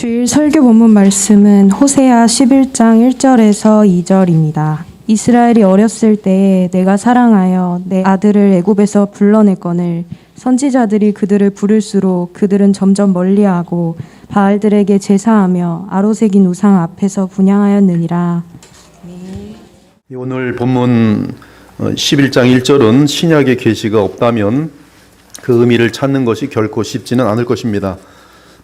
주일 설교 본문 말씀은 호세아 11장 1절에서 2절입니다. 이스라엘이 어렸을 때에 내가 사랑하여 내 아들을 애굽에서 불러냈거늘 선지자들이 그들을 부를수록 그들은 점점 멀리하고 바알들에게 제사하며 아로새긴 우상 앞에서 분향하였느니라. 오늘 본문 11장 1절은 신약의 계시가 없다면 그 의미를 찾는 것이 결코 쉽지는 않을 것입니다.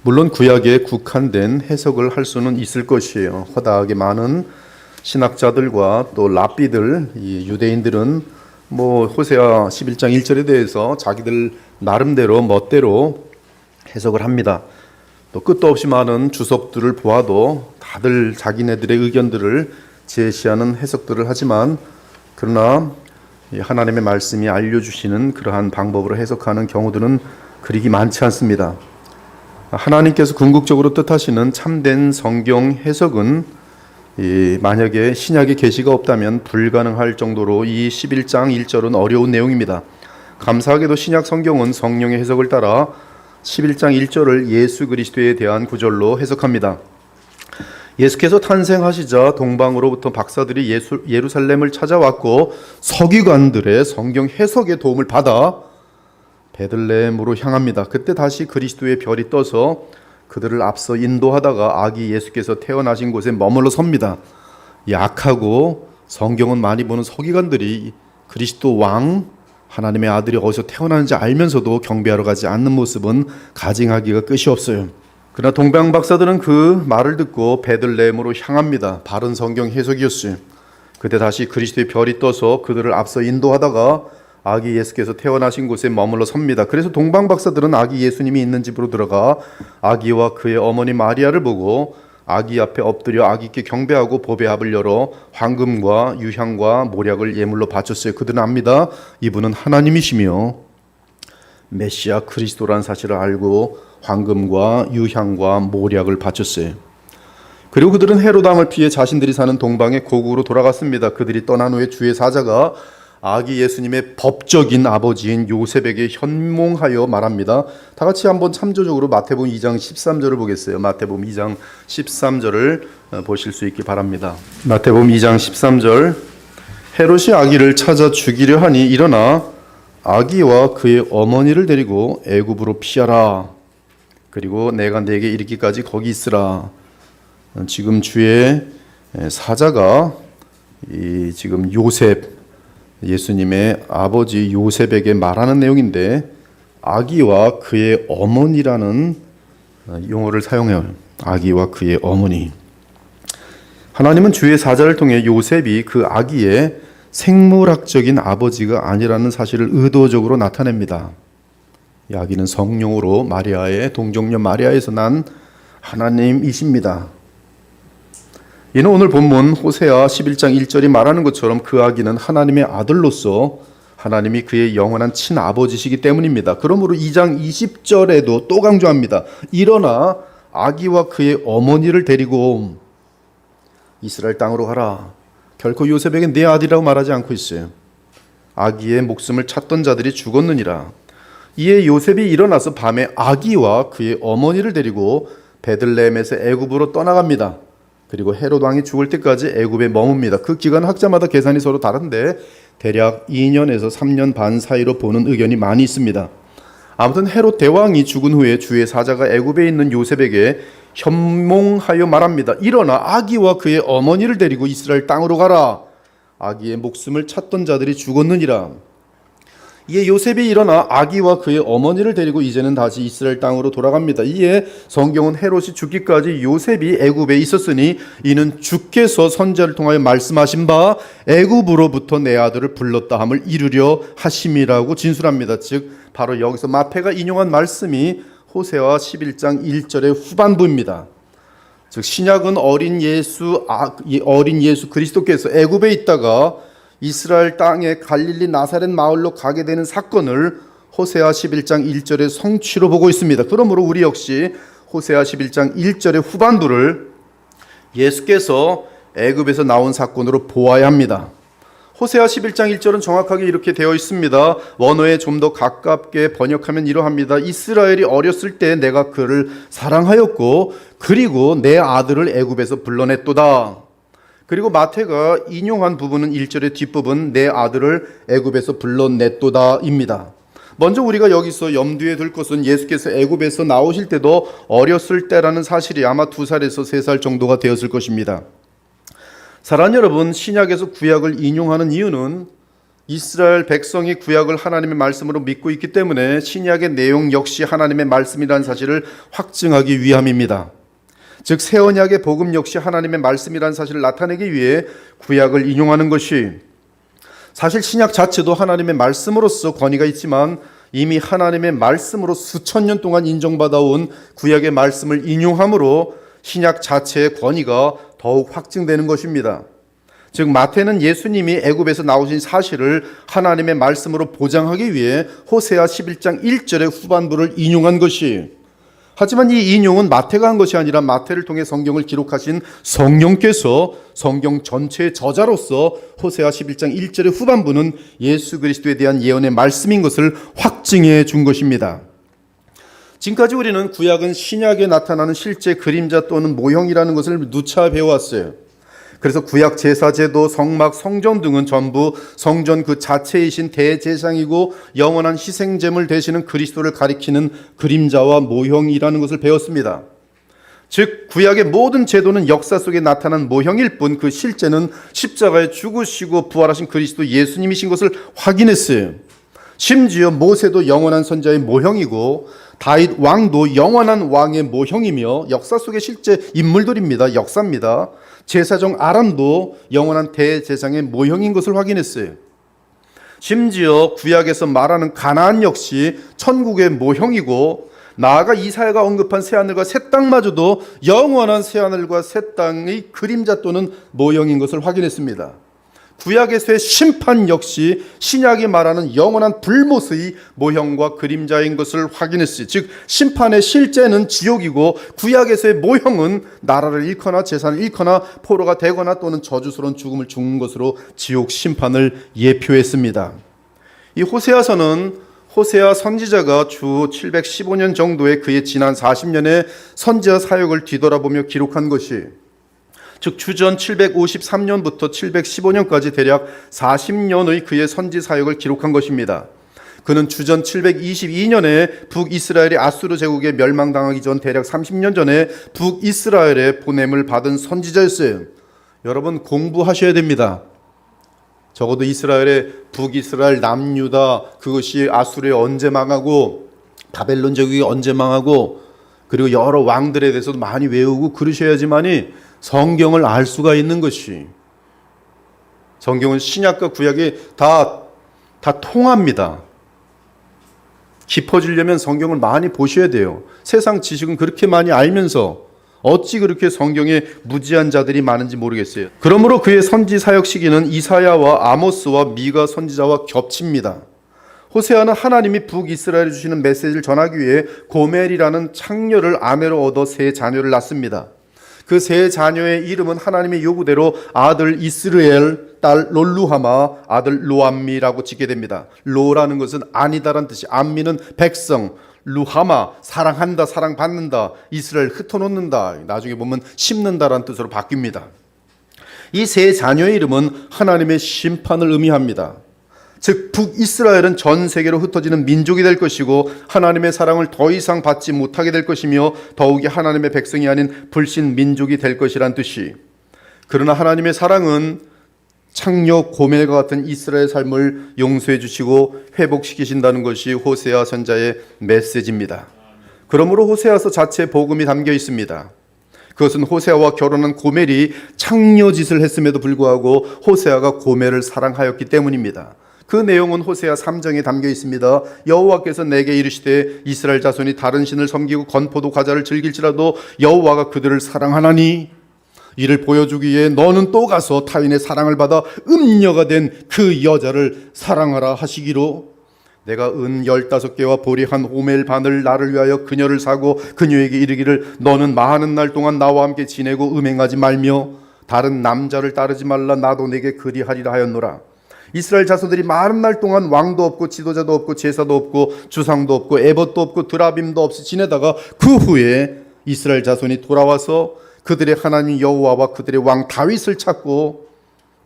물론 구약에 국한된 해석을 할 수는 있을 것이에요. 허다하게 많은 신학자들과 또 랍비들, 이 유대인들은 호세아 11장 1절에 대해서 자기들 나름대로 멋대로 해석을 합니다. 또 끝도 없이 많은 주석들을 보아도 다들 자기네들의 의견들을 제시하는 해석들을 하지만 그러나 하나님의 말씀이 알려주시는 그러한 방법으로 해석하는 경우들은 그리 많지 않습니다. 하나님께서 궁극적으로 뜻하시는 참된 성경 해석은 만약에 신약의 계시가 없다면 불가능할 정도로 이 11장 1절은 어려운 내용입니다. 감사하게도 신약 성경은 성령의 해석을 따라 11장 1절을 예수 그리스도에 대한 구절로 해석합니다. 예수께서 탄생하시자 동방으로부터 박사들이 예루살렘을 찾아왔고 서기관들의 성경 해석의 도움을 받아 베들레헴으로 향합니다. 그때 다시 그리스도의 별이 떠서 그들을 앞서 인도하다가 아기 예수께서 태어나신 곳에 머물러 섭니다. 약하고 성경은 많이 보는 서기관들이 그리스도 왕, 하나님의 아들이 어디서 태어나는지 알면서도 경배하러 가지 않는 모습은 가증하기가 끝이 없어요. 그러나 동방 박사들은 그 말을 듣고 베들레헴으로 향합니다. 바른 성경 해석이었어요. 그때 다시 그리스도의 별이 떠서 그들을 앞서 인도하다가 아기 예수께서 태어나신 곳에 머물러 섭니다. 그래서 동방 박사들은 아기 예수님이 있는 집으로 들어가 아기와 그의 어머니 마리아를 보고 아기 앞에 엎드려 아기께 경배하고 보배합을 열어 황금과 유향과 모략을 예물로 바쳤어요. 그들은 압니다. 이분은 하나님이시며 메시아 그리스도라는 사실을 알고 황금과 유향과 모략을 바쳤어요. 그리고 그들은 헤롯 왕을 피해 자신들이 사는 동방의 고국으로 돌아갔습니다. 그들이 떠난 후에 주의 사자가 아기 예수님의 법적인 아버지인 요셉에게 현몽하여 말합니다. 다 같이 한번 참조적으로 마태복음 2장 13절을 보겠어요. 마태복음 2장 13절을 보실 수 있기 바랍니다. 마태복음 2장 13절 헤롯이 아기를 찾아 죽이려 하니 일어나 아기와 그의 어머니를 데리고 애굽으로 피하라. 그리고 내가 네게 이르기까지 거기 있으라. 지금 주의 사자가 지금 요셉 예수님의 아버지 요셉에게 말하는 내용인데 아기와 그의 어머니라는 용어를 사용해요. 아기와 그의 어머니. 하나님은 주의 사자를 통해 요셉이 그 아기의 생물학적인 아버지가 아니라는 사실을 의도적으로 나타냅니다. 이 아기는 성령으로 마리아의 동정녀 마리아에서 난 하나님이십니다. 이는 오늘 본문 호세아 11장 1절이 말하는 것처럼 그 아기는 하나님의 아들로서 하나님이 그의 영원한 친아버지시기 때문입니다. 그러므로 2장 20절에도 또 강조합니다. 일어나 아기와 그의 어머니를 데리고 이스라엘 땅으로 가라. 결코 요셉에게 내 아들이라고 말하지 않고 있어요. 아기의 목숨을 찾던 자들이 죽었느니라. 이에 요셉이 일어나서 밤에 아기와 그의 어머니를 데리고 베들레헴에서 애굽으로 떠나갑니다. 그리고 헤롯 왕이 죽을 때까지 애굽에 머뭅니다. 그 기간은 학자마다 계산이 서로 다른데 대략 2년에서 3년 반 사이로 보는 의견이 많이 있습니다. 아무튼 헤롯 대왕이 죽은 후에 주의 사자가 애굽에 있는 요셉에게 현몽하여 말합니다. 일어나 아기와 그의 어머니를 데리고 이스라엘 땅으로 가라. 아기의 목숨을 찾던 자들이 죽었느니라. 이에 요셉이 일어나 아기와 그의 어머니를 데리고 이제는 다시 이스라엘 땅으로 돌아갑니다. 이에 성경은 헤롯이 죽기까지 요셉이 애굽에 있었으니 이는 주께서 선지자를 통하여 말씀하신 바 애굽으로부터 내 아들을 불렀다 함을 이루려 하심이라고 진술합니다. 즉 바로 여기서 마태가 인용한 말씀이 호세아 11장 1절의 후반부입니다. 즉 신약은 어린 예수 그리스도께서 애굽에 있다가 이스라엘 땅의 갈릴리 나사렛 마을로 가게 되는 사건을 호세아 11장 1절의 성취로 보고 있습니다. 그러므로 우리 역시 호세아 11장 1절의 후반부를 예수께서 애굽에서 나온 사건으로 보아야 합니다. 호세아 11장 1절은 정확하게 이렇게 되어 있습니다. 원어에 좀 더 가깝게 번역하면 이러합니다. 이스라엘이 어렸을 때 내가 그를 사랑하였고 그리고 내 아들을 애굽에서 불러냈도다. 그리고 마태가 인용한 부분은 1절의 뒷부분 내 아들을 애굽에서 불러냈도다입니다. 먼저 우리가 여기서 염두에 둘 것은 예수께서 애굽에서 나오실 때도 어렸을 때라는 사실이 아마 2살에서 3살 정도가 되었을 것입니다. 사랑하는 여러분, 신약에서 구약을 인용하는 이유는 이스라엘 백성이 구약을 하나님의 말씀으로 믿고 있기 때문에 신약의 내용 역시 하나님의 말씀이라는 사실을 확증하기 위함입니다. 즉 새언약의 복음 역시 하나님의 말씀이라는 사실을 나타내기 위해 구약을 인용하는 것이, 사실 신약 자체도 하나님의 말씀으로서 권위가 있지만 이미 하나님의 말씀으로 수천 년 동안 인정받아온 구약의 말씀을 인용함으로 신약 자체의 권위가 더욱 확증되는 것입니다. 즉 마태는 예수님이 애굽에서 나오신 사실을 하나님의 말씀으로 보장하기 위해 호세아 11장 1절의 후반부를 인용한 것이, 하지만 이 인용은 마태가 한 것이 아니라 마태를 통해 성경을 기록하신 성령께서 성경 전체의 저자로서 호세아 11장 1절의 후반부는 예수 그리스도에 대한 예언의 말씀인 것을 확증해 준 것입니다. 지금까지 우리는 구약은 신약에 나타나는 실제 그림자 또는 모형이라는 것을 누차 배워왔어요. 그래서 구약 제사제도, 성막, 성전 등은 전부 성전 그 자체이신 대제사장이고 영원한 희생제물 되시는 그리스도를 가리키는 그림자와 모형이라는 것을 배웠습니다. 즉 구약의 모든 제도는 역사 속에 나타난 모형일 뿐 그 실제는 십자가에 죽으시고 부활하신 그리스도 예수님이신 것을 확인했어요. 심지어 모세도 영원한 선자의 모형이고 다윗 왕도 영원한 왕의 모형이며 역사 속의 실제 인물들입니다. 역사입니다. 제사장 아람도 영원한 대제사장의 모형인 것을 확인했어요. 심지어 구약에서 말하는 가나안 역시 천국의 모형이고 나아가 이사야가 언급한 새하늘과 새 땅마저도 영원한 새하늘과 새 땅의 그림자 또는 모형인 것을 확인했습니다. 구약에서의 심판 역시 신약이 말하는 영원한 불못의 모형과 그림자인 것을 확인했어요. 즉 심판의 실제는 지옥이고 구약에서의 모형은 나라를 잃거나 재산을 잃거나 포로가 되거나 또는 저주스러운 죽음을 죽는 것으로 지옥 심판을 예표했습니다. 이 호세아서는 호세아 선지자가 주 715년 정도의 그의 지난 40년의 선지자 사역을 뒤돌아보며 기록한 것이, 즉 주전 753년부터 715년까지 대략 40년의 그의 선지 사역을 기록한 것입니다. 그는 주전 722년에 북이스라엘이 아수르 제국에 멸망당하기 전 대략 30년 전에 북이스라엘에 보냄을 받은 선지자였어요. 여러분 공부하셔야 됩니다. 적어도 이스라엘의 북이스라엘 남유다, 그것이 아수르에 언제 망하고 바벨론 제국이 언제 망하고 그리고 여러 왕들에 대해서도 많이 외우고 그러셔야지만이 성경을 알 수가 있는 것이, 성경은 신약과 구약이 다 통합니다. 깊어지려면 성경을 많이 보셔야 돼요. 세상 지식은 그렇게 많이 알면서 어찌 그렇게 성경에 무지한 자들이 많은지 모르겠어요. 그러므로 그의 선지 사역 시기는 이사야와 아모스와 미가 선지자와 겹칩니다. 호세아는 하나님이 북이스라엘에 주시는 메시지를 전하기 위해 고멜이라는 창녀를 아내로 얻어 세 자녀를 낳습니다. 그 세 자녀의 이름은 하나님의 요구대로 아들 이스르엘, 딸 롤루하마, 아들 로암미라고 짓게 됩니다. 로라는 것은 아니다라는 뜻이, 암미는 백성, 루하마 사랑한다, 사랑받는다, 이스라엘 흩어놓는다, 나중에 보면 심는다라는 뜻으로 바뀝니다. 이 세 자녀의 이름은 하나님의 심판을 의미합니다. 즉 북이스라엘은 전 세계로 흩어지는 민족이 될 것이고 하나님의 사랑을 더 이상 받지 못하게 될 것이며 더욱이 하나님의 백성이 아닌 불신 민족이 될 것이란 뜻이, 그러나 하나님의 사랑은 창녀 고멜과 같은 이스라엘 삶을 용서해 주시고 회복시키신다는 것이 호세아 선자의 메시지입니다. 그러므로 호세아서 자체에 복음이 담겨 있습니다. 그것은 호세아와 결혼한 고멜이 창녀 짓을 했음에도 불구하고 호세아가 고멜을 사랑하였기 때문입니다. 그 내용은 호세아 3장에 담겨 있습니다. 여호와께서 내게 이르시되 이스라엘 자손이 다른 신을 섬기고 건포도 과자를 즐길지라도 여호와가 그들을 사랑하나니 이를 보여주기 위해 너는 또 가서 타인의 사랑을 받아 음녀가 된 그 여자를 사랑하라 하시기로 내가 은 15개와 보리 한 호멜 반을 나를 위하여 그녀를 사고 그녀에게 이르기를 너는 많은 날 동안 나와 함께 지내고 음행하지 말며 다른 남자를 따르지 말라 나도 내게 그리하리라 하였노라. 이스라엘 자손들이 많은 날 동안 왕도 없고 지도자도 없고 제사도 없고 주상도 없고 에봇도 없고 드라빔도 없이 지내다가 그 후에 이스라엘 자손이 돌아와서 그들의 하나님 여호와와 그들의 왕 다윗을 찾고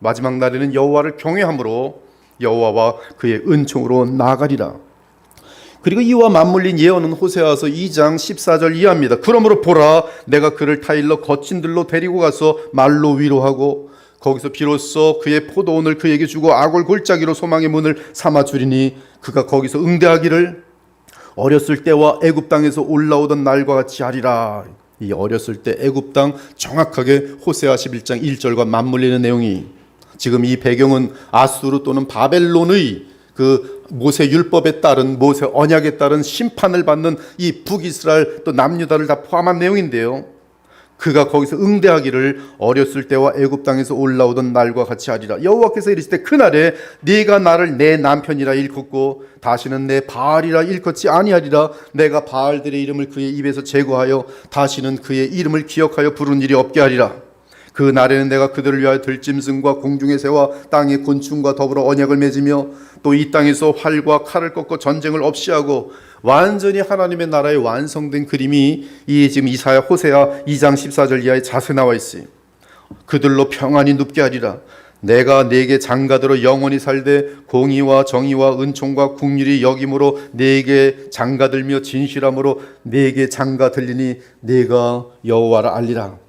마지막 날에는 여호와를 경외함으로 여호와와 그의 은총으로 나아가리라. 그리고 이와 맞물린 예언은 호세아서 2장 14절 이하입니다. 그러므로 보라, 내가 그를 타일러 거친 들로 데리고 가서 말로 위로하고 거기서 비로소 그의 포도원을 그에게 주고 아골 골짜기로 소망의 문을 삼아 주리니 그가 거기서 응대하기를 어렸을 때와 애굽 땅에서 올라오던 날과 같이 하리라. 이 어렸을 때 애굽 땅 정확하게 호세아 11장 1절과 맞물리는 내용이, 지금 이 배경은 아수르 또는 바벨론의 그 모세 율법에 따른, 모세 언약에 따른 심판을 받는 이 북이스라엘 또 남유다를 다 포함한 내용인데요. 그가 거기서 응대하기를 어렸을 때와 애굽 땅에서 올라오던 날과 같이 하리라. 여호와께서 이르시되 그날에 네가 나를 내 남편이라 일컫고 다시는 내 바알이라 일컫지 아니하리라. 내가 바알들의 이름을 그의 입에서 제거하여 다시는 그의 이름을 기억하여 부르는 일이 없게 하리라. 그 날에는 내가 그들을 위하여 들짐승과 공중의 새와 땅의 곤충과 더불어 언약을 맺으며 또 이 땅에서 활과 칼을 꺾고 전쟁을 없이 하고, 완전히 하나님의 나라의 완성된 그림이 이 지금 이사야 호세아 2장 14절 이하에 자세히 나와 있어요. 그들로 평안히 눕게 하리라. 내가 네게 장가들어 영원히 살되 공의와 정의와 은총과 국률이 여김으로 네게 장가들며 진실함으로 네게 장가들리니 네가 여호와라 알리라.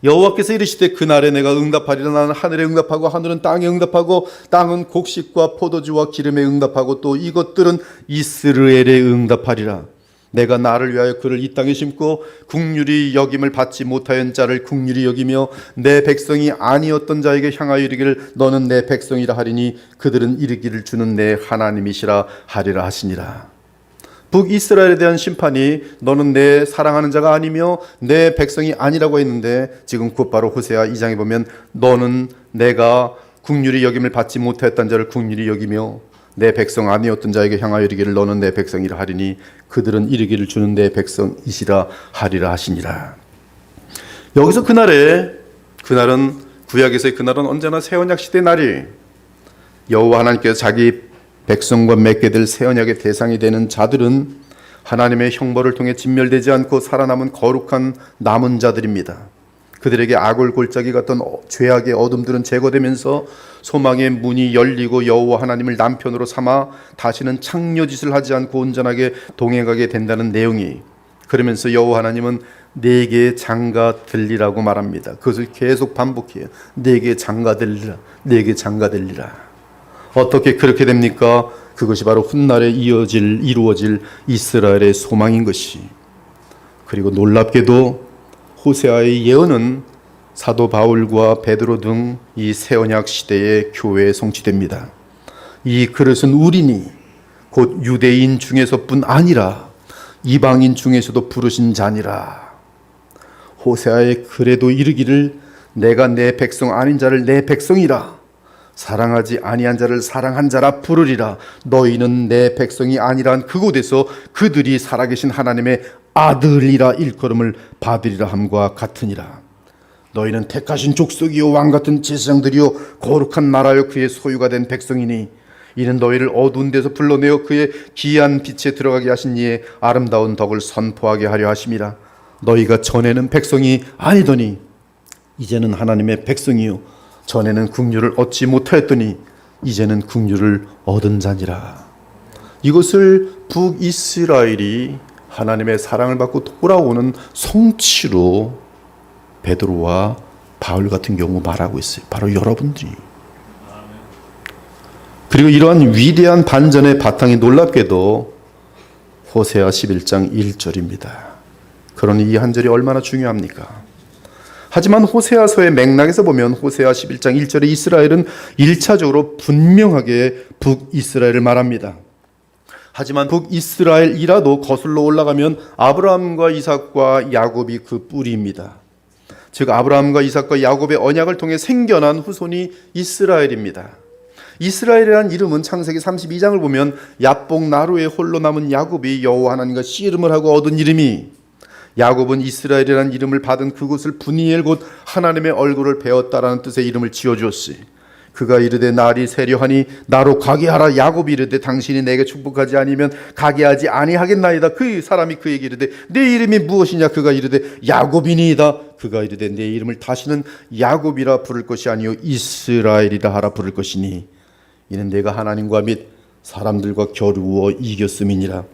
여호와께서 이르시되 그날에 내가 응답하리라. 나는 하늘에 응답하고 하늘은 땅에 응답하고 땅은 곡식과 포도주와 기름에 응답하고 또 이것들은 이스라엘에 응답하리라. 내가 나를 위하여 그를 이 땅에 심고 국률이 여김을 받지 못하였던 자를 국률이 여기며 내 백성이 아니었던 자에게 향하여 이르기를 너는 내 백성이라 하리니 그들은 이르기를 주는 내 하나님이시라 하리라 하시니라. 북이스라엘에 대한 심판이 너는 내 사랑하는 자가 아니며 내 백성이 아니라고 했는데, 지금 곧바로 호세아 2장에 보면 너는 내가 국률이 여김을 받지 못했던 자를 국률이 여기며 내 백성 아니었던 자에게 향하여 이르기를 너는 내 백성이라 하리니 그들은 이르기를 주는 내 백성이시라 하리라 하시니라. 여기서 그날은 구약에서의 그날은 언제나 새 언약 시대의 날이, 여호와 하나님께서 자기 백성과 맺게 될 새 언약의 대상이 되는 자들은 하나님의 형벌을 통해 진멸되지 않고 살아남은 거룩한 남은 자들입니다. 그들에게 아골 골짜기 같던 죄악의 어둠들은 제거되면서 소망의 문이 열리고 여호와 하나님을 남편으로 삼아 다시는 창녀짓을 하지 않고 온전하게 동행하게 된다는 내용이, 그러면서 여호와 하나님은 네게 장가들리라고 말합니다. 그것을 계속 반복해요. 네게 장가들리라, 네게 장가들리라. 어떻게 그렇게 됩니까? 그것이 바로 훗날에 이루어질 이스라엘의 소망인 것이. 그리고 놀랍게도 호세아의 예언은 사도 바울과 베드로 등 이 새언약 시대의 교회에 성취됩니다. 이 그릇은 우리니 곧 유대인 중에서뿐 아니라 이방인 중에서도 부르신 자니라. 호세아의 글에도 이르기를 내가 내 백성 아닌 자를 내 백성이라, 사랑하지 아니한 자를 사랑한 자라 부르리라. 너희는 내 백성이 아니란 그곳에서 그들이 살아계신 하나님의 아들이라 일컬음을 받으리라 함과 같으니라. 너희는 택하신 족속이요 왕같은 제사장들이요 거룩한 나라요 그의 소유가 된 백성이니 이는 너희를 어두운 데서 불러내어 그의 기이한 빛에 들어가게 하신 이의 아름다운 덕을 선포하게 하려 하심이라. 너희가 전에는 백성이 아니더니 이제는 하나님의 백성이요 전에는 국류를 얻지 못하였더니 이제는 국류를 얻은 자니라. 이것을 북이스라엘이 하나님의 사랑을 받고 돌아오는 성취로 베드로와 바울 같은 경우 말하고 있어요. 바로 여러분들이. 그리고 이러한 위대한 반전의 바탕이 놀랍게도 호세아 11장 1절입니다. 그러니 이 한 절이 얼마나 중요합니까? 하지만 호세아서의 맥락에서 보면 호세아 11장 1절에 이스라엘은 1차적으로 분명하게 북이스라엘을 말합니다. 하지만 북이스라엘이라도 거슬러 올라가면 아브라함과 이삭과 야곱이 그 뿌리입니다. 즉 아브라함과 이삭과 야곱의 언약을 통해 생겨난 후손이 이스라엘입니다. 이스라엘이라는 이름은 창세기 32장을 보면 야복 나루에 홀로 남은 야곱이 여호와 하나님과 씨름을 하고 얻은 이름이, 야곱은 이스라엘이라는 이름을 받은 그곳을 분이엘 곧 하나님의 얼굴을 배웠다라는 뜻의 이름을 지어주었어요. 그가 이르되 날이 세려하니 나로 가게 하라. 야곱이 이르되 당신이 내게 축복하지 아니면 가게 하지 아니하겠나이다. 그 사람이 그에게 이르되 내 이름이 무엇이냐. 그가 이르되 야곱이니이다. 그가 이르되 내 이름을 다시는 야곱이라 부를 것이 아니요 이스라엘이라 하라 부를 것이니 이는 내가 하나님과 및 사람들과 겨루어 이겼음이니라.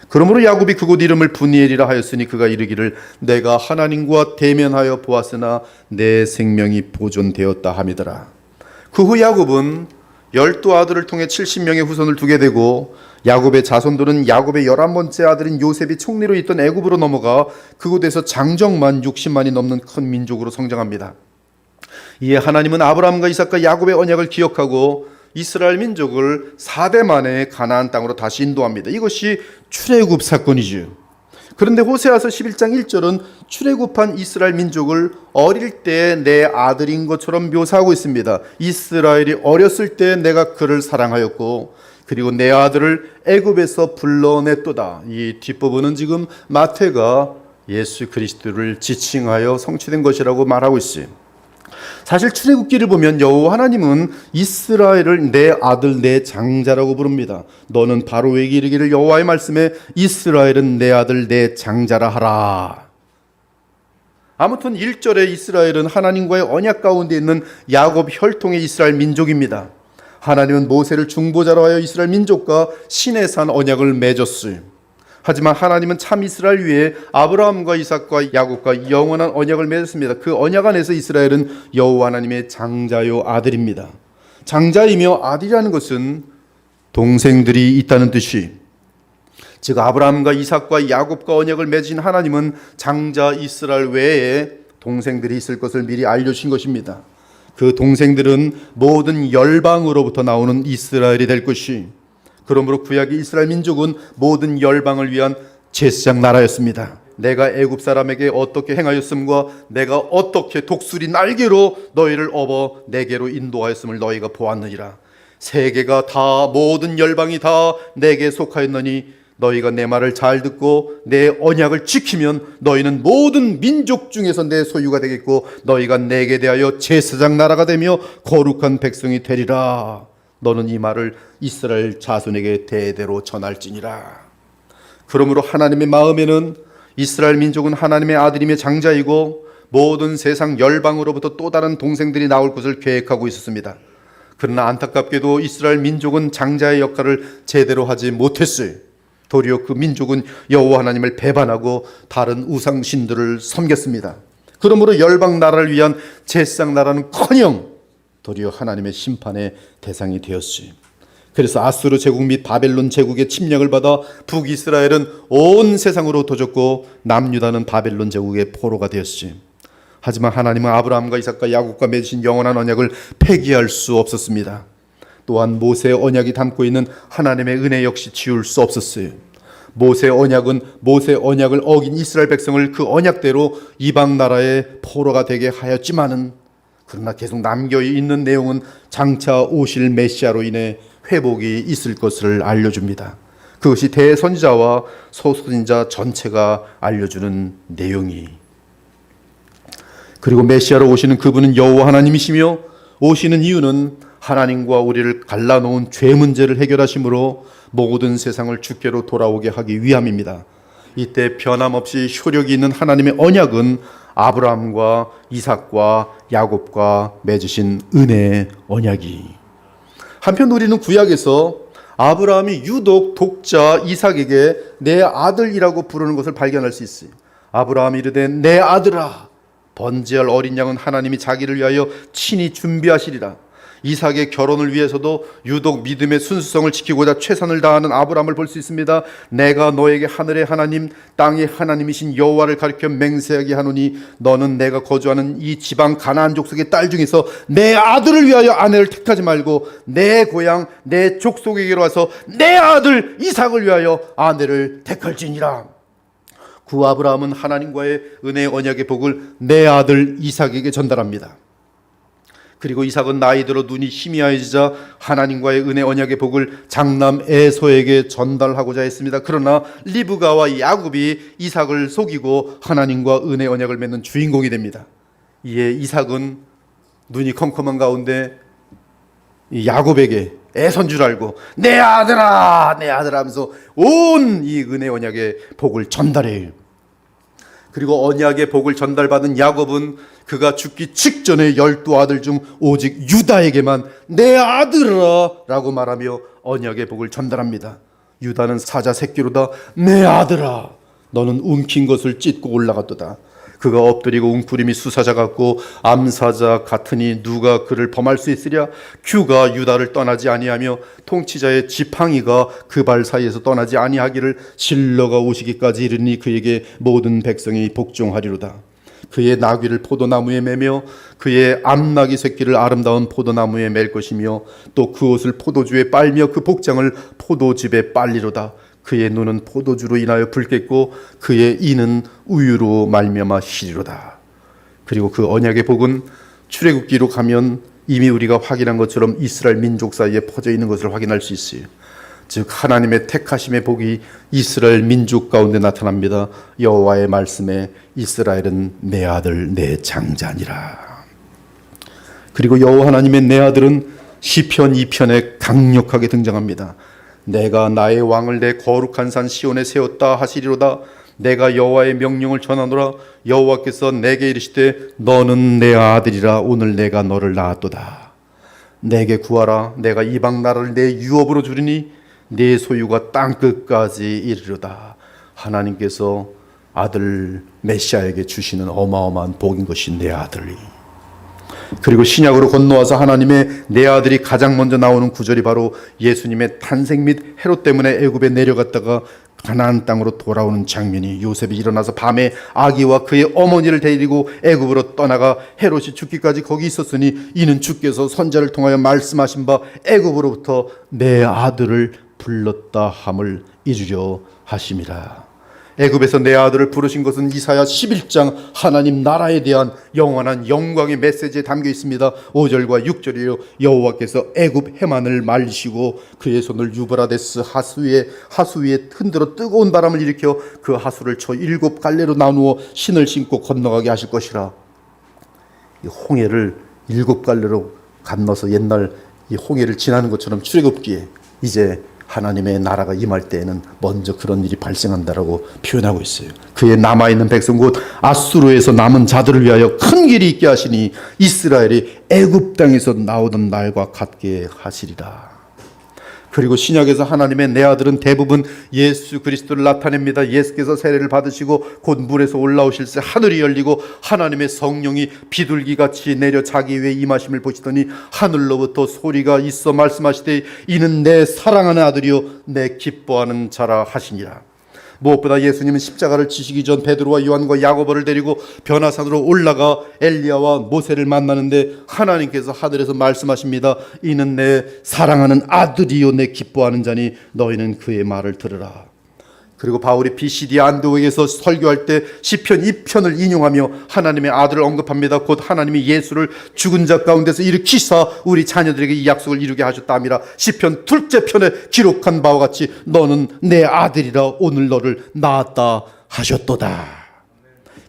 그러므로 야곱이 그곳 이름을 분이엘이라 하였으니 그가 이르기를 내가 하나님과 대면하여 보았으나 내 생명이 보존되었다 함이더라. 그 후 야곱은 12아들을 통해 70명의 후손을 두게 되고 야곱의 자손들은 야곱의 11번째 아들인 요셉이 총리로 있던 애굽으로 넘어가 그곳에서 장정만 60만이 넘는 큰 민족으로 성장합니다. 이에 하나님은 아브라함과 이삭과 야곱의 언약을 기억하고 이스라엘 민족을 4대 만에 가나안 땅으로 다시 인도합니다. 이것이 출애굽 사건이죠. 그런데 호세아서 11장 1절은 출애굽한 이스라엘 민족을 어릴 때 내 아들인 것처럼 묘사하고 있습니다. 이스라엘이 어렸을 때 내가 그를 사랑하였고 그리고 내 아들을 애굽에서 불러냈도다. 이 뒷부분은 지금 마태가 예수 그리스도를 지칭하여 성취된 것이라고 말하고 있어요. 사실 출애굽기를 보면 여호와 하나님은 이스라엘을 내 아들 내 장자라고 부릅니다. 너는 바로에게 이르기를 여호와의 말씀에 이스라엘은 내 아들 내 장자라 하라. 아무튼 1절에 이스라엘은 하나님과의 언약 가운데 있는 야곱 혈통의 이스라엘 민족입니다. 하나님은 모세를 중보자로 하여 이스라엘 민족과 시내산 언약을 맺었어요. 하지만 하나님은 참 이스라엘 위에 아브라함과 이삭과 야곱과 영원한 언약을 맺었습니다. 그 언약 안에서 이스라엘은 여호와 하나님의 장자요 아들입니다. 장자이며 아들이라는 것은 동생들이 있다는 뜻이, 즉 아브라함과 이삭과 야곱과 언약을 맺으신 하나님은 장자 이스라엘 외에 동생들이 있을 것을 미리 알려주신 것입니다. 그 동생들은 모든 열방으로부터 나오는 이스라엘이 될 것이, 그러므로 구약의 이스라엘 민족은 모든 열방을 위한 제사장 나라였습니다. 내가 애굽 사람에게 어떻게 행하였음과 내가 어떻게 독수리 날개로 너희를 업어 내게로 인도하였음을 너희가 보았느니라. 세계가 다 모든 열방이 다 내게 속하였느니 너희가 내 말을 잘 듣고 내 언약을 지키면 너희는 모든 민족 중에서 내 소유가 되겠고 너희가 내게 대하여 제사장 나라가 되며 거룩한 백성이 되리라. 너는 이 말을 이스라엘 자손에게 대대로 전할지니라. 그러므로 하나님의 마음에는 이스라엘 민족은 하나님의 아들이며 장자이고 모든 세상 열방으로부터 또 다른 동생들이 나올 것을 계획하고 있었습니다. 그러나 안타깝게도 이스라엘 민족은 장자의 역할을 제대로 하지 못했어요. 도리어 그 민족은 여호와 하나님을 배반하고 다른 우상신들을 섬겼습니다. 그러므로 열방 나라를 위한 제사장 나라는커녕 도리어 하나님의 심판의 대상이 되었어요. 그래서 아수르 제국 및 바벨론 제국의 침략을 받아 북이스라엘은 온 세상으로 도졌고 남유다는 바벨론 제국의 포로가 되었어요. 하지만 하나님은 아브라함과 이삭과 야곱과 맺으신 영원한 언약을 폐기할 수 없었습니다. 또한 모세의 언약이 담고 있는 하나님의 은혜 역시 지울 수 없었어요. 모세의 언약은 모세의 언약을 어긴 이스라엘 백성을 그 언약대로 이방 나라의 포로가 되게 하였지만은, 그러나 계속 남겨있는 내용은 장차 오실 메시아로 인해 회복이 있을 것을 알려줍니다. 그것이 대선지자와 소선지자 전체가 알려주는 내용이. 그리고 메시아로 오시는 그분은 여호와 하나님이시며 오시는 이유는 하나님과 우리를 갈라놓은 죄 문제를 해결하심으로 모든 세상을 주께로 돌아오게 하기 위함입니다. 이때 변함없이 효력이 있는 하나님의 언약은 아브라함과 이삭과 야곱과 맺으신 은혜의 언약이. 한편 우리는 구약에서 아브라함이 유독 독자 이삭에게 내 아들이라고 부르는 것을 발견할 수 있어요. 아브라함이 이르되 내 아들아, 번제할 어린 양은 하나님이 자기를 위하여 친히 준비하시리라. 이삭의 결혼을 위해서도 유독 믿음의 순수성을 지키고자 최선을 다하는 아브라함을 볼 수 있습니다. 내가 너에게 하늘의 하나님 땅의 하나님이신 여호와를 가리켜 맹세하게 하노니 너는 내가 거주하는 이 지방 가나안 족속의 딸 중에서 내 아들을 위하여 아내를 택하지 말고 내 고향 내 족속에게로 와서 내 아들 이삭을 위하여 아내를 택할지니라. 구 아브라함은 하나님과의 은혜의 언약의 복을 내 아들 이삭에게 전달합니다. 그리고 이삭은 나이 들어 눈이 희미해지자 하나님과의 은혜 언약의 복을 장남 에서에게 전달하고자 했습니다. 그러나 리브가와 야곱이 이삭을 속이고 하나님과 은혜 언약을 맺는 주인공이 됩니다. 이에 이삭은 눈이 컴컴한 가운데 이 야곱에게 애선 줄 알고 내 아들아 내 아들아 하면서 온 이 은혜 언약의 복을 전달해요. 그리고 언약의 복을 전달받은 야곱은 그가 죽기 직전에 12아들 중 오직 유다에게만 내 아들아 라고 말하며 언약의 복을 전달합니다. 유다는 사자 새끼로다 내 아들아 너는 움킨 것을 찢고 올라갔도다. 그가 엎드리고 웅크림이 수사자 같고 암사자 같으니 누가 그를 범할 수 있으랴. 규가 유다를 떠나지 아니하며 통치자의 지팡이가 그 발 사이에서 떠나지 아니하기를 실러가 오시기까지 이르니 그에게 모든 백성이 복종하리로다. 그의 나귀를 포도나무에 매며 그의 암나귀 새끼를 아름다운 포도나무에 맬 것이며 또 그 옷을 포도주에 빨며 그 복장을 포도즙에 빨리로다. 그의 눈은 포도주로 인하여 붉겠고 그의 이는 우유로 말미암아 희리로다. 그리고 그 언약의 복은 출애굽기로 가면 이미 우리가 확인한 것처럼 이스라엘 민족 사이에 퍼져 있는 것을 확인할 수 있어요. 즉 하나님의 택하심의 복이 이스라엘 민족 가운데 나타납니다. 여호와의 말씀에 이스라엘은 내 아들 내 장자니라. 그리고 여호와 하나님의 내 아들은 시편 2편에 강력하게 등장합니다. 내가 나의 왕을 내 거룩한 산 시온에 세웠다 하시리로다. 내가 여호와의 명령을 전하노라. 여호와께서 내게 이르시되 너는 내 아들이라. 오늘 내가 너를 낳았도다. 내게 구하라. 내가 이방 나라를 내 유업으로 주리니 내 소유가 땅끝까지 이르리로다. 하나님께서 아들 메시아에게 주시는 어마어마한 복인 것이 내 아들이. 그리고 신약으로 건너와서 하나님의 내 아들이 가장 먼저 나오는 구절이 바로 예수님의 탄생 및 헤롯 때문에 애굽에 내려갔다가 가나안 땅으로 돌아오는 장면이 요셉이 일어나서 밤에 아기와 그의 어머니를 데리고 애굽으로 떠나가 헤롯이 죽기까지 거기 있었으니 이는 주께서 선지자를 통하여 말씀하신 바 애굽으로부터 내 아들을 불렀다 함을 이루려 하심이라. 애굽에서 내 아들을 부르신 것은 이사야 11장 하나님 나라에 대한 영원한 영광의 메시지에 담겨 있습니다. 5절과 6절이요. 여호와께서 애굽 해만을 말리시고 그의 손을 유브라데스 하수 위에 흔들어 뜨거운 바람을 일으켜 그 하수를 쳐 7갈래로 나누어 신을 신고 건너가게 하실 것이라. 이 홍해를 7갈래로 건너서 옛날 이 홍해를 지나는 것처럼 출애굽기에 이제 하나님의 나라가 임할 때에는 먼저 그런 일이 발생한다라고 표현하고 있어요. 그의 남아있는 백성 곧 아수르에서 남은 자들을 위하여 큰 길이 있게 하시니 이스라엘이 애굽 땅에서 나오던 날과 같게 하시리라. 그리고 신약에서 하나님의 내 아들은 대부분 예수 그리스도를 나타냅니다. 예수께서 세례를 받으시고 곧 물에서 올라오실 때 하늘이 열리고 하나님의 성령이 비둘기같이 내려 자기 위에 임하심을 보시더니 하늘로부터 소리가 있어 말씀하시되 이는 내 사랑하는 아들이요 내 기뻐하는 자라 하시니라. 무엇보다 예수님은 십자가를 지시기 전 베드로와 요한과 야고보를 데리고 변화산으로 올라가 엘리야와 모세를 만나는데 하나님께서 하늘에서 말씀하십니다. 이는 내 사랑하는 아들이요 내 기뻐하는 자니 너희는 그의 말을 들으라. 그리고 바울이 비시디 안디옥에서 설교할 때 시편 2편을 인용하며 하나님의 아들을 언급합니다. 곧 하나님이 예수를 죽은 자 가운데서 일으키사 우리 자녀들에게 이 약속을 이루게 하셨다미라. 시편 둘째 편에 기록한 바와 같이 너는 내 아들이라 오늘 너를 낳았다 하셨도다.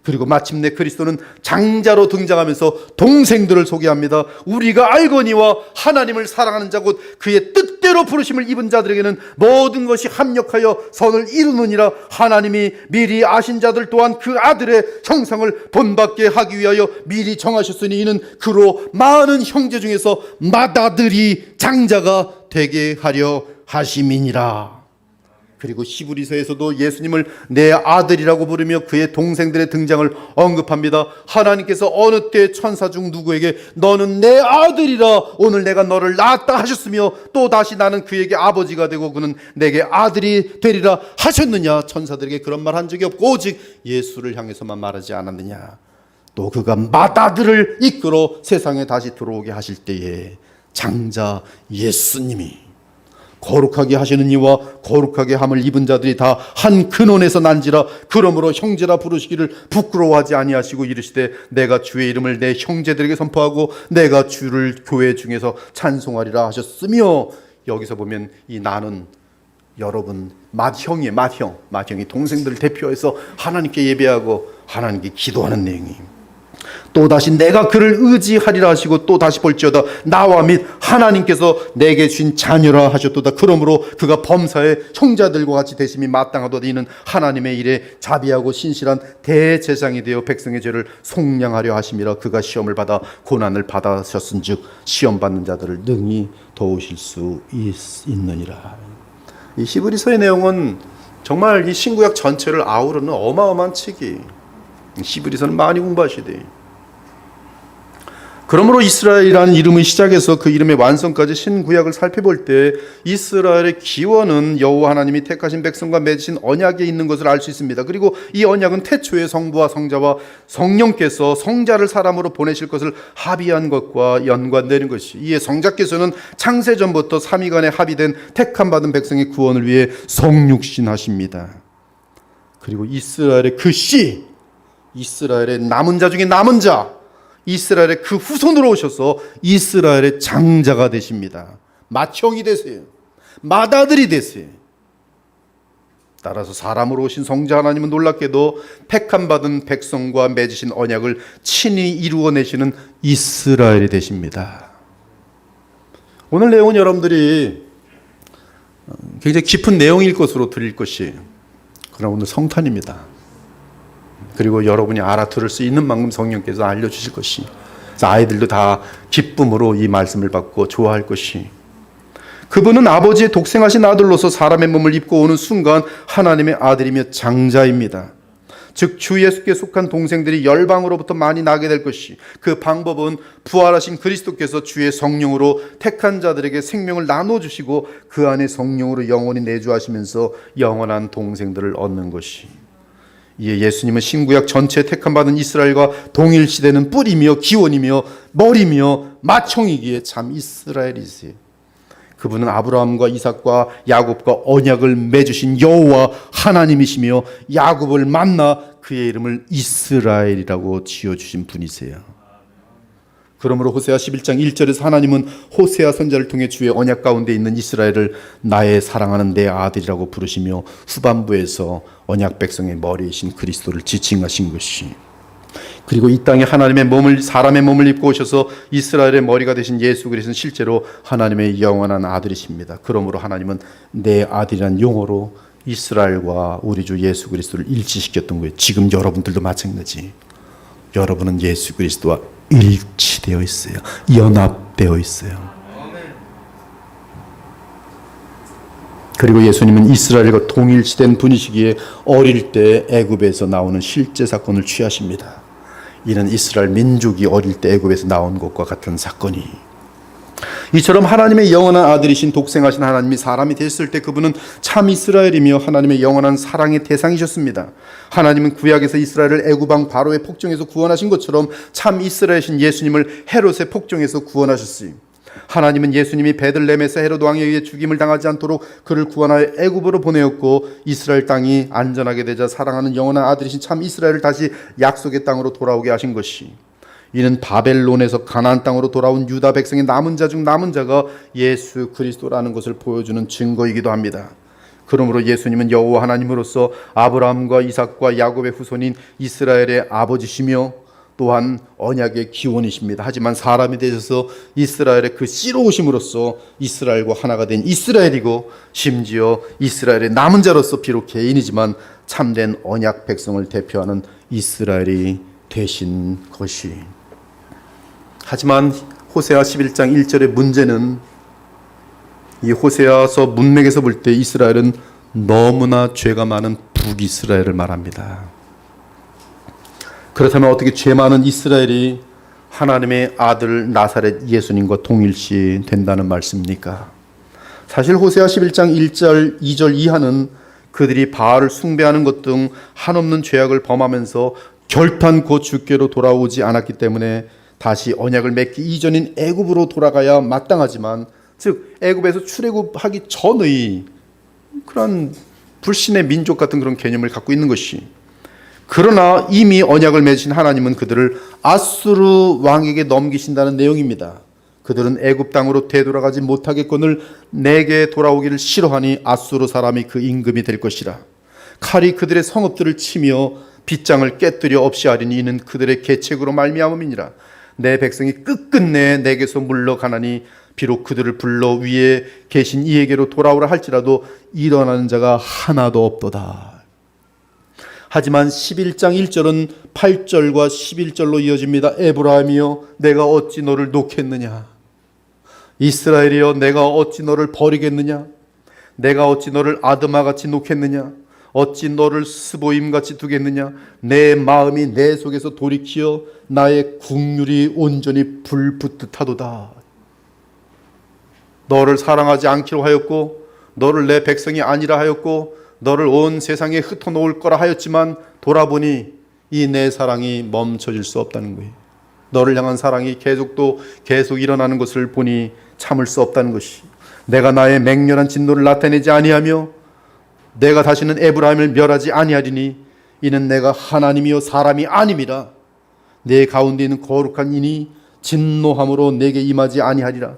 그리고 마침내 그리스도는 장자로 등장하면서 동생들을 소개합니다. 우리가 알거니와 하나님을 사랑하는 자 곧 그의 뜻대로 부르심을 입은 자들에게는 모든 것이 합력하여 선을 이루느니라. 하나님이 미리 아신 자들 또한 그 아들의 형상을 본받게 하기 위하여 미리 정하셨으니 이는 그로 많은 형제 중에서 맏아들이 장자가 되게 하려 하심이니라. 그리고 히브리서에서도 예수님을 내 아들이라고 부르며 그의 동생들의 등장을 언급합니다. 하나님께서 어느 때 천사 중 누구에게 너는 내 아들이라 오늘 내가 너를 낳았다 하셨으며 또 다시 나는 그에게 아버지가 되고 그는 내게 아들이 되리라 하셨느냐. 천사들에게 그런 말 한 적이 없고 오직 예수를 향해서만 말하지 않았느냐. 또 그가 맏아들을 이끌어 세상에 다시 들어오게 하실 때에 장자 예수님이 거룩하게 하시는 이와 거룩하게 함을 입은 자들이 다 한 근원에서 난지라. 그러므로 형제라 부르시기를 부끄러워하지 아니하시고 이르시되 내가 주의 이름을 내 형제들에게 선포하고 내가 주를 교회 중에서 찬송하리라 하셨으며. 여기서 보면 이 나는 여러분 맏형이 동생들을 대표해서 하나님께 예배하고 하나님께 기도하는 내용이. 또다시 내가 그를 의지하리라 하시고 또다시 볼지어다 나와 및 하나님께서 내게 주신 자녀라 하셨도다. 그러므로 그가 범사에 형제들과 같이 되심이 마땅하도다. 이는 하나님의 일에 자비하고 신실한 대제사장이 되어 백성의 죄를 속량하려 하심이라. 그가 시험을 받아 고난을 받으셨은즉 시험 받는 자들을 능히 도우실 수 있느니라. 이 히브리서의 내용은 정말 이 신구약 전체를 아우르는 어마어마한 책이, 히브리서는 많이 공부하셔야 돼요. 그러므로 이스라엘이라는 이름의 시작에서 그 이름의 완성까지 신구약을 살펴볼 때 이스라엘의 기원은 여호와 하나님이 택하신 백성과 맺으신 언약에 있는 것을 알 수 있습니다. 그리고 이 언약은 태초에 성부와 성자와 성령께서 성자를 사람으로 보내실 것을 합의한 것과 연관되는 것이, 이에 성자께서는 창세전부터 삼위간에 합의된 택함받은 백성의 구원을 위해 성육신하십니다. 그리고 이스라엘의 그 씨, 이스라엘의 남은 자 중에 남은 자, 이스라엘의 그 후손으로 오셔서 이스라엘의 장자가 되십니다. 맏형이 되세요. 맏아들이 되세요. 따라서 사람으로 오신 성자 하나님은 놀랍게도 택함받은 백성과 맺으신 언약을 친히 이루어내시는 이스라엘이 되십니다. 오늘 내용은 여러분들이 굉장히 깊은 내용일 것으로 들릴 것이에요. 그러나 오늘 성탄입니다. 그리고 여러분이 알아들을 수 있는 만큼 성령께서 알려주실 것이, 그래서 아이들도 다 기쁨으로 이 말씀을 받고 좋아할 것이, 그분은 아버지의 독생하신 아들로서 사람의 몸을 입고 오는 순간 하나님의 아들이며 장자입니다. 즉 주 예수께 속한 동생들이 열방으로부터 많이 나게 될 것이, 그 방법은 부활하신 그리스도께서 주의 성령으로 택한 자들에게 생명을 나눠주시고 그 안에 성령으로 영원히 내주하시면서 영원한 동생들을 얻는 것이, 이에 예수님은 신구약 전체에 택함받은 이스라엘과 동일시되는 뿌리며 기원이며 머리며 맏형이기에 참 이스라엘이세요. 그분은 아브라함과 이삭과 야곱과 언약을 맺으신 여호와 하나님이시며 야곱을 만나 그의 이름을 이스라엘이라고 지어주신 분이세요. 그러므로 호세아 11장 1절에서 하나님은 호세아 선지자를 통해 주의 언약 가운데 있는 이스라엘을 나의 사랑하는 내 아들이라고 부르시며 후반부에서 언약 백성의 머리이신 그리스도를 지칭하신 것이, 그리고 이 땅에 하나님의 몸을, 사람의 몸을 입고 오셔서 이스라엘의 머리가 되신 예수 그리스도는 실제로 하나님의 영원한 아들이십니다. 그러므로 하나님은 내 아들이란 용어로 이스라엘과 우리 주 예수 그리스도를 일치시켰던 거예요. 지금 여러분들도 마찬가지. 여러분은 예수 그리스도와 일치되어 있어요. 연합되어 있어요. 그리고 예수님은 이스라엘과 동일시된 분이시기에 어릴 때 애굽에서 나오는 실제 사건을 취하십니다. 이는 이스라엘 민족이 어릴 때 애굽에서 나온 것과 같은 사건이, 이처럼 하나님의 영원한 아들이신 독생하신 하나님이 사람이 됐을 때 그분은 참 이스라엘이며 하나님의 영원한 사랑의 대상이셨습니다. 하나님은 구약에서 이스라엘을 애굽 왕 바로의 폭정에서 구원하신 것처럼 참 이스라엘이신 예수님을 헤롯의 폭정에서 구원하셨어요. 하나님은 예수님이 베들레헴에서 헤롯 왕에 의해 죽임을 당하지 않도록 그를 구원하여 애굽으로 보내었고, 이스라엘 땅이 안전하게 되자 사랑하는 영원한 아들이신 참 이스라엘을 다시 약속의 땅으로 돌아오게 하신 것이, 이는 바벨론에서 가나안 땅으로 돌아온 유다 백성의 남은 자 중 남은 자가 예수 그리스도라는 것을 보여주는 증거이기도 합니다. 그러므로 예수님은 여호와 하나님으로서 아브라함과 이삭과 야곱의 후손인 이스라엘의 아버지시며 또한 언약의 기원이십니다. 하지만 사람이 되셔서 이스라엘의 그 씨로 오심으로써 이스라엘과 하나가 된 이스라엘이고, 심지어 이스라엘의 남은 자로서 비록 개인이지만 참된 언약 백성을 대표하는 이스라엘이 되신 것이. 하지만 호세아 11장 1절의 문제는, 이 호세아서 문맥에서 볼 때 이스라엘은 너무나 죄가 많은 북이스라엘을 말합니다. 그렇다면 어떻게 죄 많은 이스라엘이 하나님의 아들 나사렛 예수님과 동일시 된다는 말씀입니까? 사실 호세아 11장 1절, 2절 이하는 그들이 바알을 숭배하는 것 등 한없는 죄악을 범하면서 결탄코 주께로 돌아오지 않았기 때문에 다시 언약을 맺기 이전인 애굽으로 돌아가야 마땅하지만, 즉 애굽에서 출애굽하기 전의 그런 불신의 민족 같은 그런 개념을 갖고 있는 것이, 그러나 이미 언약을 맺으신 하나님은 그들을 아수르 왕에게 넘기신다는 내용입니다. 그들은 애굽 땅으로 되돌아가지 못하겠거늘 내게 돌아오기를 싫어하니 아수르 사람이 그 임금이 될 것이라. 칼이 그들의 성읍들을 치며 빗장을 깨뜨려 없이 하리니 이는 그들의 계책으로 말미암음이니라. 내 백성이 끝끝내 내게서 물러가나니 비록 그들을 불러 위에 계신 이에게로 돌아오라 할지라도 일어나는 자가 하나도 없도다. 하지만 11장 1절은 8절과 11절로 이어집니다. 에브라임이여 내가 어찌 너를 놓겠느냐. 이스라엘이여 내가 어찌 너를 버리겠느냐. 내가 어찌 너를 아드마같이 놓겠느냐. 어찌 너를 스보임같이 두겠느냐. 내 마음이 내 속에서 돌이키어 나의 국률이 온전히 불붙듯 하도다. 너를 사랑하지 않기로 하였고 너를 내 백성이 아니라 하였고 너를 온 세상에 흩어놓을 거라 하였지만 돌아보니 이 내 사랑이 멈춰질 수 없다는 거예요. 너를 향한 사랑이 계속 일어나는 것을 보니 참을 수 없다는 것이, 내가 나의 맹렬한 진노를 나타내지 아니하며 내가 다시는 에브라임을 멸하지 아니하리니 이는 내가 하나님이요 사람이 아님이라. 내 가운데 있는 거룩한 이니 진노함으로 내게 임하지 아니하리라.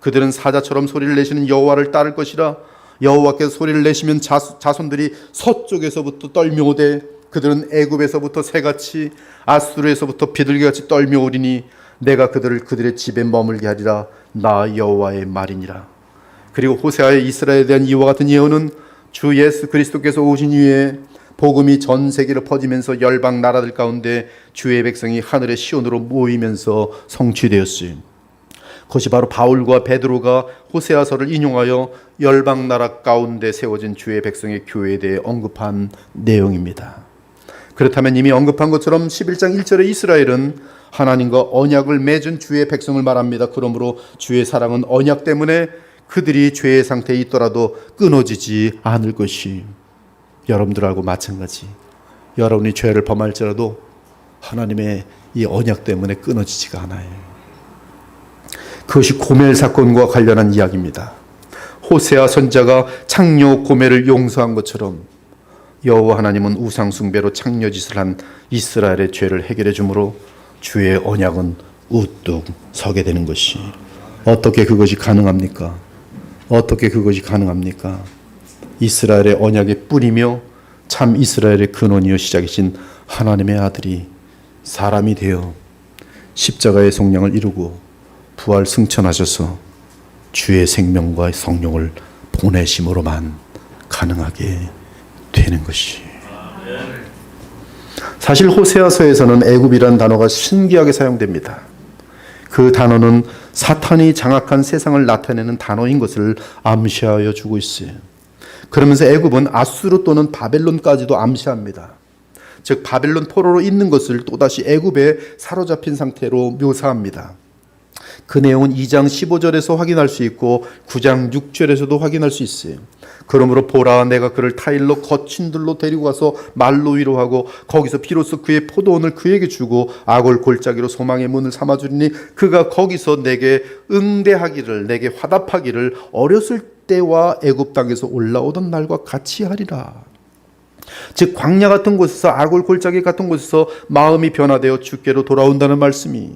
그들은 사자처럼 소리를 내시는 여호와를 따를 것이라. 여호와께서 소리를 내시면 자손들이 서쪽에서부터 떨며오되 그들은 애굽에서부터 새같이 아수르에서부터 비둘기같이 떨며오리니 내가 그들을 그들의 집에 머물게 하리라. 나 여호와의 말이니라. 그리고 호세아의 이스라엘에 대한 이와 같은 예언은 주 예수 그리스도께서 오신 이후에 복음이 전 세계로 퍼지면서 열방 나라들 가운데 주의 백성이 하늘의 시온으로 모이면서 성취되었어요. 그것이 바로 바울과 베드로가 호세아서를 인용하여 열방 나라 가운데 세워진 주의 백성의 교회에 대해 언급한 내용입니다. 그렇다면 이미 언급한 것처럼 11장 1절의 이스라엘은 하나님과 언약을 맺은 주의 백성을 말합니다. 그러므로 주의 사랑은 언약 때문에 그들이 죄의 상태에 있더라도 끊어지지 않을 것이, 여러분들하고 마찬가지. 여러분이 죄를 범할지라도 하나님의 이 언약 때문에 끊어지지가 않아요. 그것이 고멜 사건과 관련한 이야기입니다. 호세아 선지자가 창녀 고멜을 용서한 것처럼 여호와 하나님은 우상 숭배로 창녀짓을 한 이스라엘의 죄를 해결해 주므로 주의 언약은 우뚝 서게 되는 것이, 어떻게 그것이 가능합니까? 어떻게 그것이 가능합니까? 이스라엘의 언약의 뿌리며 참 이스라엘의 근원이요 시작이신 하나님의 아들이 사람이 되어 십자가의 속량을 이루고 부활 승천하셔서 주의 생명과 성령을 보내심으로만 가능하게 되는 것이. 사실 호세아서에서는 애굽이라는 단어가 신기하게 사용됩니다. 그 단어는 사탄이 장악한 세상을 나타내는 단어인 것을 암시하여 주고 있어요. 그러면서 애굽은 아수르 또는 바벨론까지도 암시합니다. 즉 바벨론 포로로 있는 것을 또다시 애굽에 사로잡힌 상태로 묘사합니다. 그 내용은 2장 15절에서 확인할 수 있고 9장 6절에서도 확인할 수 있어요. 그러므로 보라, 내가 그를 타일로 거친 들로 데리고 가서 말로 위로하고 거기서 비로소 그의 포도원을 그에게 주고 아골 골짜기로 소망의 문을 삼아주리니 그가 거기서 내게 응대하기를, 내게 화답하기를 어렸을 때와 애굽 땅에서 올라오던 날과 같이 하리라. 즉 광야 같은 곳에서, 아골 골짜기 같은 곳에서 마음이 변화되어 주께로 돌아온다는 말씀이,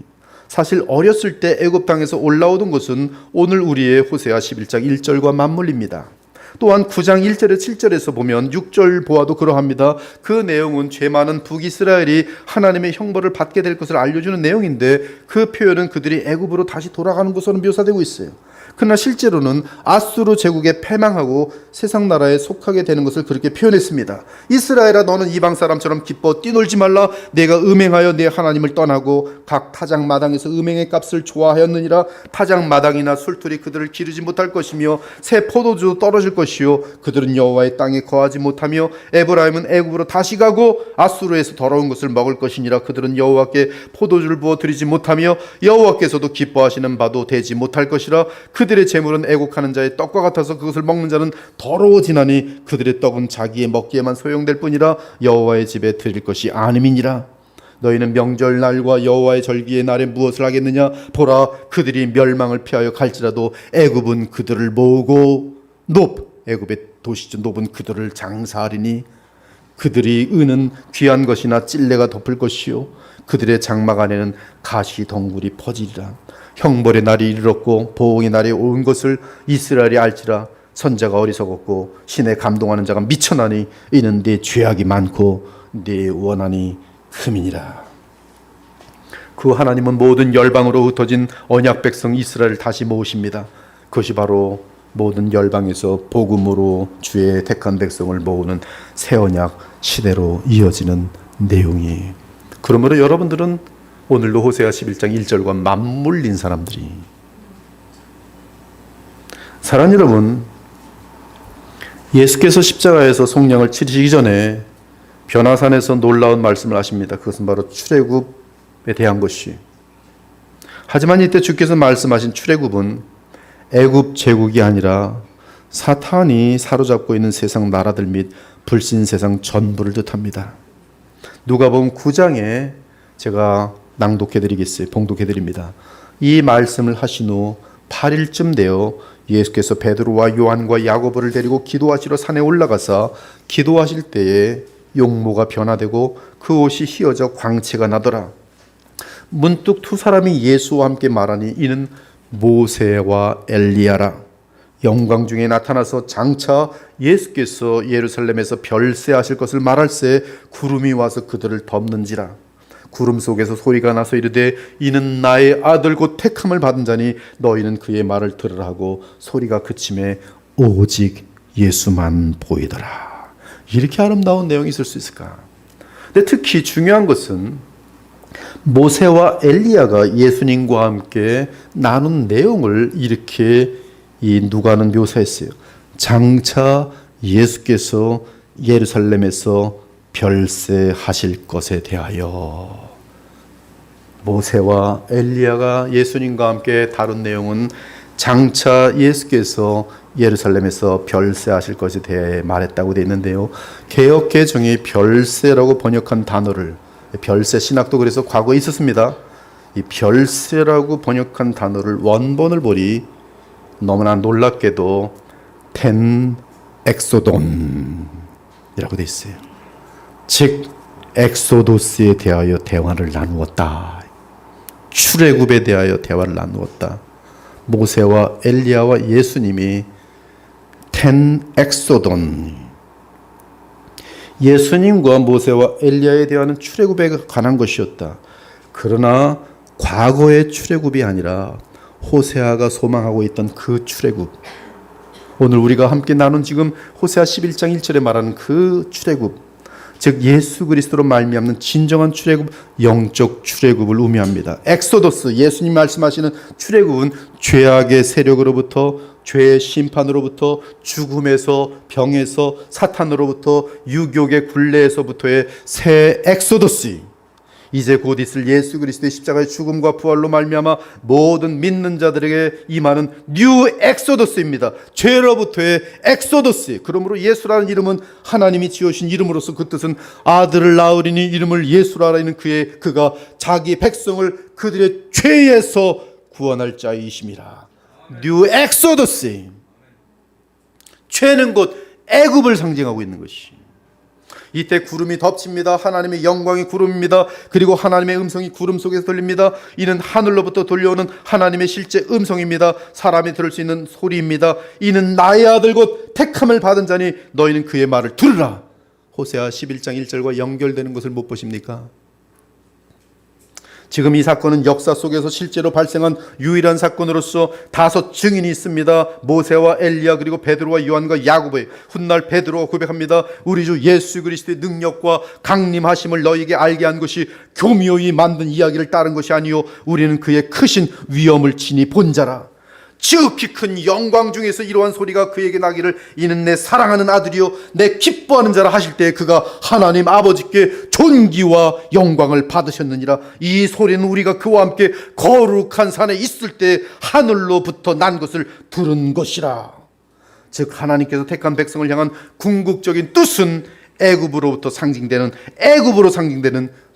사실 어렸을 때 애굽 땅에서 올라오던 것은 오늘 우리의 호세아 11장 1절과 맞물립니다. 또한 9장 1절에 7절에서 보면 6절 보아도 그러합니다. 그 내용은 죄 많은 북이스라엘이 하나님의 형벌을 받게 될 것을 알려주는 내용인데 그 표현은 그들이 애굽으로 다시 돌아가는 것으로 묘사되고 있어요. 그러나 실제로는 아수르 제국에 패망하고 세상 나라에 속하게 되는 것을 그렇게 표현했습니다. 이스라엘아, 너는 이방 사람처럼 기뻐 뛰놀지 말라. 내가 음행하여 내 하나님을 떠나고 각 타작 마당에서 음행의 값을 좋아하였느니라. 타작 마당이나 술틀이 그들을 기르지 못할 것이며 새 포도주도 떨어질 것이요 그들은 여호와의 땅에 거하지 못하며 에브라임은 애굽으로 다시 가고 아수르에서 더러운 것을 먹을 것이니라. 그들은 여호와께 포도주를 부어 드리지 못하며 여호와께서도 기뻐하시는 바도 되지 못할 것이라. 그들의 재물은 애곡하는 자의 떡과 같아서 그것을 먹는 자는 더러워지나니 그들의 떡은 자기의 먹기에만 소용될 뿐이라 여호와의 집에 드릴 것이 아님이니라. 너희는 명절날과 여호와의 절기의 날에 무엇을 하겠느냐? 보라, 그들이 멸망을 피하여 갈지라도 애굽은 그들을 모으고 애굽의 도시죠 놋은 그들을 장사하리니 그들이 은은 귀한 것이나 찔레가 덮을 것이요 그들의 장막 안에는 가시 덩굴이 퍼지리라. 형벌의 날이 이르렀고 보응의 날이 온 것을 이스라엘이 알지라. 선자가 어리석었고 신에 감동하는 자가 미천하니 이는 네 죄악이 많고 네 원한이 흠이니라. 그 하나님은 모든 열방으로 흩어진 언약 백성 이스라엘을 다시 모으십니다. 그것이 바로 모든 열방에서 복음으로 주의 택한 백성을 모으는 새 언약 시대로 이어지는 내용이에요. 그러므로 여러분들은 오늘도 호세아 11장 1절과 맞물린 사람들이, 사랑하는 여러분, 예수께서 십자가에서 속량을 치르시기 전에 변화산에서 놀라운 말씀을 하십니다. 그것은 바로 출애굽에 대한 것이. 하지만 이때 주께서 말씀하신 출애굽은 애굽 제국이 아니라 사탄이 사로잡고 있는 세상 나라들 및 불신 세상 전부를 뜻합니다. 누가복음 9장에 제가 낭독해 드리겠어요. 봉독해 드립니다. 이 말씀을 하신 후 8일쯤 되어 예수께서 베드로와 요한과 야고보를 데리고 기도하시러 산에 올라가사 기도하실 때에 용모가 변화되고 그 옷이 휘어져 광채가 나더라. 문득 두 사람이 예수와 함께 말하니 이는 모세와 엘리야라. 영광 중에 나타나서 장차 예수께서 예루살렘에서 별세하실 것을 말할새 구름이 와서 그들을 덮는지라. 구름 속에서 소리가 나서 이르되 이는 나의 아들 곧 택함을 받은 자니 너희는 그의 말을 들으라 하고 소리가 그침에 오직 예수만 보이더라. 이렇게 아름다운 내용이 있을 수 있을까? 근데 특히 중요한 것은 모세와 엘리야가 예수님과 함께 나눈 내용을 이렇게 이 누가는 묘사했어요. 장차 예수께서 예루살렘에서 별세하실 것에 대하여. 모세와 엘리야가 예수님과 함께 다룬 내용은 장차 예수께서 예루살렘에서 별세하실 것에 대해 말했다고 되어 있는데요. 개역개정이 별세라고 번역한 단어를, 별세 신학도 그래서 과거에 있었습니다. 이 별세라고 번역한 단어를 원본을 보니 너무나 놀랍게도 텐 엑소돈이라고 되어 있어요. 즉 엑소도스에 대하여 대화를 나누었다. 출애굽에 대하여 대화를 나누었다. 모세와 엘리야와 예수님이 텐 엑소돈, 예수님과 모세와 엘리야에 대한 출애굽에 관한 것이었다. 그러나 과거의 출애굽이 아니라 호세아가 소망하고 있던 그 출애굽, 오늘 우리가 함께 나눈 지금 호세아 11장 1절에 말하는 그 출애굽, 즉 예수 그리스도로 말미암는 진정한 출애굽, 영적 출애굽을 의미합니다. 엑소더스, 예수님 말씀하시는 출애굽은 죄악의 세력으로부터, 죄의 심판으로부터, 죽음에서, 병에서, 사탄으로부터, 유욕의 굴레에서부터의 새 엑소더스, 이제 곧 있을 예수 그리스도의 십자가의 죽음과 부활로 말미암아 모든 믿는 자들에게 임하는 뉴 엑소더스입니다. 죄로부터의 엑소더스. 그러므로 예수라는 이름은 하나님이 지으신 이름으로서 그 뜻은 아들을 낳으리니 이름을 예수라 하는 그가 자기 백성을 그들의 죄에서 구원할 자이심이라. 뉴 엑소더스. 죄는 곧 애굽을 상징하고 있는 것이. 이때 구름이 덮칩니다. 하나님의 영광이 구름입니다. 그리고 하나님의 음성이 구름 속에서 들립니다. 이는 하늘로부터 들려오는 하나님의 실제 음성입니다. 사람이 들을 수 있는 소리입니다. 이는 나의 아들 곧 택함을 받은 자니 너희는 그의 말을 들으라. 호세아 11장 1절과 연결되는 것을 못 보십니까? 지금 이 사건은 역사 속에서 실제로 발생한 유일한 사건으로서 5 증인이 있습니다. 모세와 엘리야 그리고 베드로와 요한과 야고보의. 훗날 베드로가 고백합니다. 우리 주 예수 그리스도의 능력과 강림하심을 너희에게 알게 한 것이 교묘히 만든 이야기를 따른 것이 아니요 우리는 그의 크신 위엄을 친히 본 자라. 지극히 큰 영광 중에서 이러한 소리가 그에게 나기를 이는 내 사랑하는 아들이요 내 기뻐하는 자라 하실 때 그가 하나님 아버지께 존귀와 영광을 받으셨느니라. 이 소리는 우리가 그와 함께 거룩한 산에 있을 때 하늘로부터 난 것을 들은 것이라. 즉 하나님께서 택한 백성을 향한 궁극적인 뜻은 애굽으로 상징되는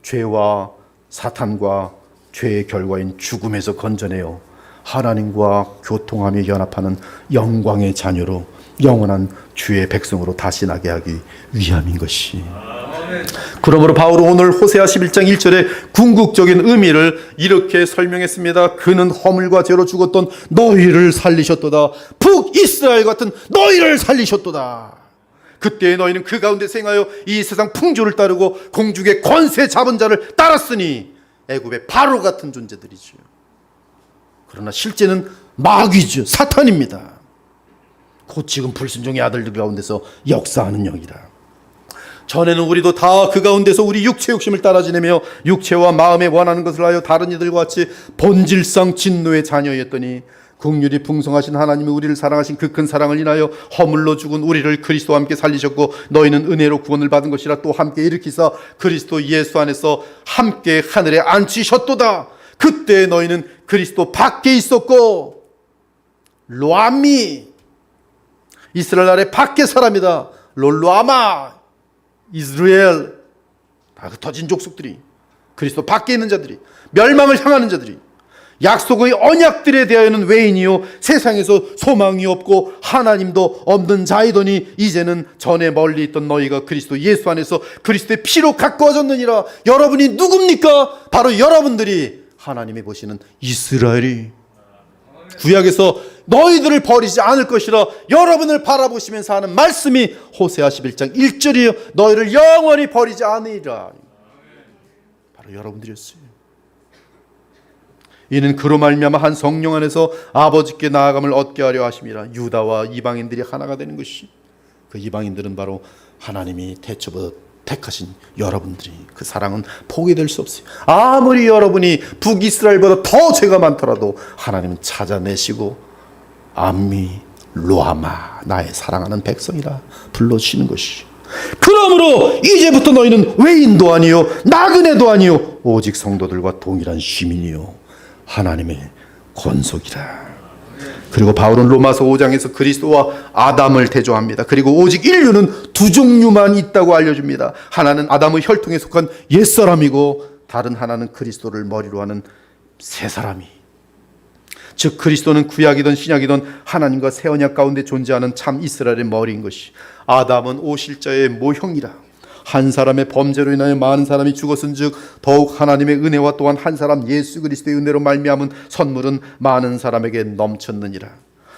죄와 사탄과 죄의 결과인 죽음에서 건져내어 하나님과 교통하며 연합하는 영광의 자녀로 영원한 주의 백성으로 다시 나게 하기 위함인 것이. 그러므로 바울은 오늘 호세아 11장 1절의 궁극적인 의미를 이렇게 설명했습니다. 그는 허물과 죄로 죽었던 너희를 살리셨도다. 북이스라엘 같은 너희를 살리셨도다. 그때 너희는 그 가운데서 행하여 이 세상 풍조를 따르고 공중의 권세 잡은 자를 따랐으니 애굽의 바로 같은 존재들이죠. 그러나 실제는 마귀죠. 사탄입니다. 곧 지금 불순종의 아들들 가운데서 역사하는 영이다. 전에는 우리도 다 그 가운데서 우리 육체 욕심을 따라 지내며 육체와 마음에 원하는 것을 하여 다른 이들과 같이 본질상 진노의 자녀였더니 긍휼이 풍성하신 하나님이 우리를 사랑하신 그 큰 사랑을 인하여 허물로 죽은 우리를 그리스도와 함께 살리셨고 너희는 은혜로 구원을 받은 것이라 또 함께 일으키사 그리스도 예수 안에서 함께 하늘에 앉히셨도다. 그때 너희는 그리스도 밖에 있었고 로암미 이스라엘 나라의 밖의 사람이다. 롤로아마 이스라엘 다 흩어진 족속들이 그리스도 밖에 있는 자들이 멸망을 향하는 자들이 약속의 언약들에 대하여는 외인이요 세상에서 소망이 없고 하나님도 없는 자이더니 이제는 전에 멀리 있던 너희가 그리스도 예수 안에서 그리스도의 피로 가까워졌느니라. 여러분이 누굽니까? 바로 여러분들이 하나님이 보시는 이스라엘이 구약에서 너희들을 버리지 않을 것이라 여러분을 바라보시면서 하는 말씀이 호세아 11장 1절이에요. 너희를 영원히 버리지 않으리라. 바로 여러분들이었어요. 이는 그로 말미암아 한 성령 안에서 아버지께 나아감을 얻게 하려 하심이라. 유다와 이방인들이 하나가 되는 것이 그 이방인들은 바로 하나님이 태초부터 택하신 여러분들이 그 사랑은 포기될 수 없어요. 아무리 여러분이 북이스라엘보다 더 죄가 많더라도 하나님은 찾아내시고 암미 로아마 나의 사랑하는 백성이라 불러주시는 것이. 그러므로 이제부터 너희는 외인도 아니요 나그네도 아니요 오직 성도들과 동일한 시민이요 하나님의 권속이라. 그리고 바울은 로마서 5장에서 그리스도와 아담을 대조합니다. 그리고 오직 인류는 두 종류만 있다고 알려줍니다. 하나는 아담의 혈통에 속한 옛사람이고 다른 하나는 그리스도를 머리로 하는 새 사람이. 즉 그리스도는 구약이든 신약이든 하나님과 새 언약 가운데 존재하는 참 이스라엘의 머리인 것이. 아담은 오실자의 모형이라. 한 사람의 범죄로 인하여 많은 사람이 죽었은즉 더욱 하나님의 은혜와 또한 한 사람 예수 그리스도의 은혜로 말미암은 선물은 많은 사람에게 넘쳤느니라.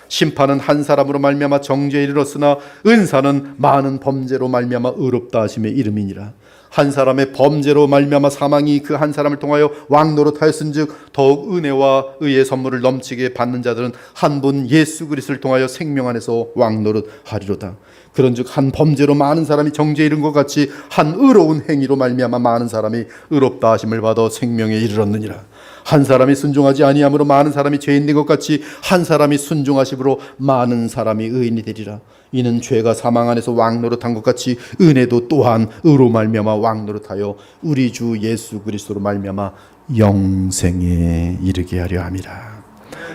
심판은 한 사람으로 말미암아 정죄에 이르렀으나 은사는 많은 범죄로 말미암아 의롭다 하심의 이름이니라. 한 사람의 범죄로 말미암아 사망이 그 한 사람을 통하여 왕노릇하였은즉 더욱 은혜와 의의 선물을 넘치게 받는 자들은 한 분 예수 그리스도를 통하여 생명 안에서 왕노릇하리로다. 그런즉 한 범죄로 많은 사람이 정죄에 이른 것 같이 한 의로운 행위로 말미암아 많은 사람이 의롭다 하심을 받아 생명에 이르렀느니라. 한 사람이 순종하지 아니함으로 많은 사람이 죄인 된 것 같이 한 사람이 순종하심으로 많은 사람이 의인이 되리라. 이는 죄가 사망 안에서 왕노릇한 것 같이 은혜도 또한 의로 말미암아 왕노릇하여 우리 주 예수 그리스도로 말미암아 영생에 이르게 하려 함이라.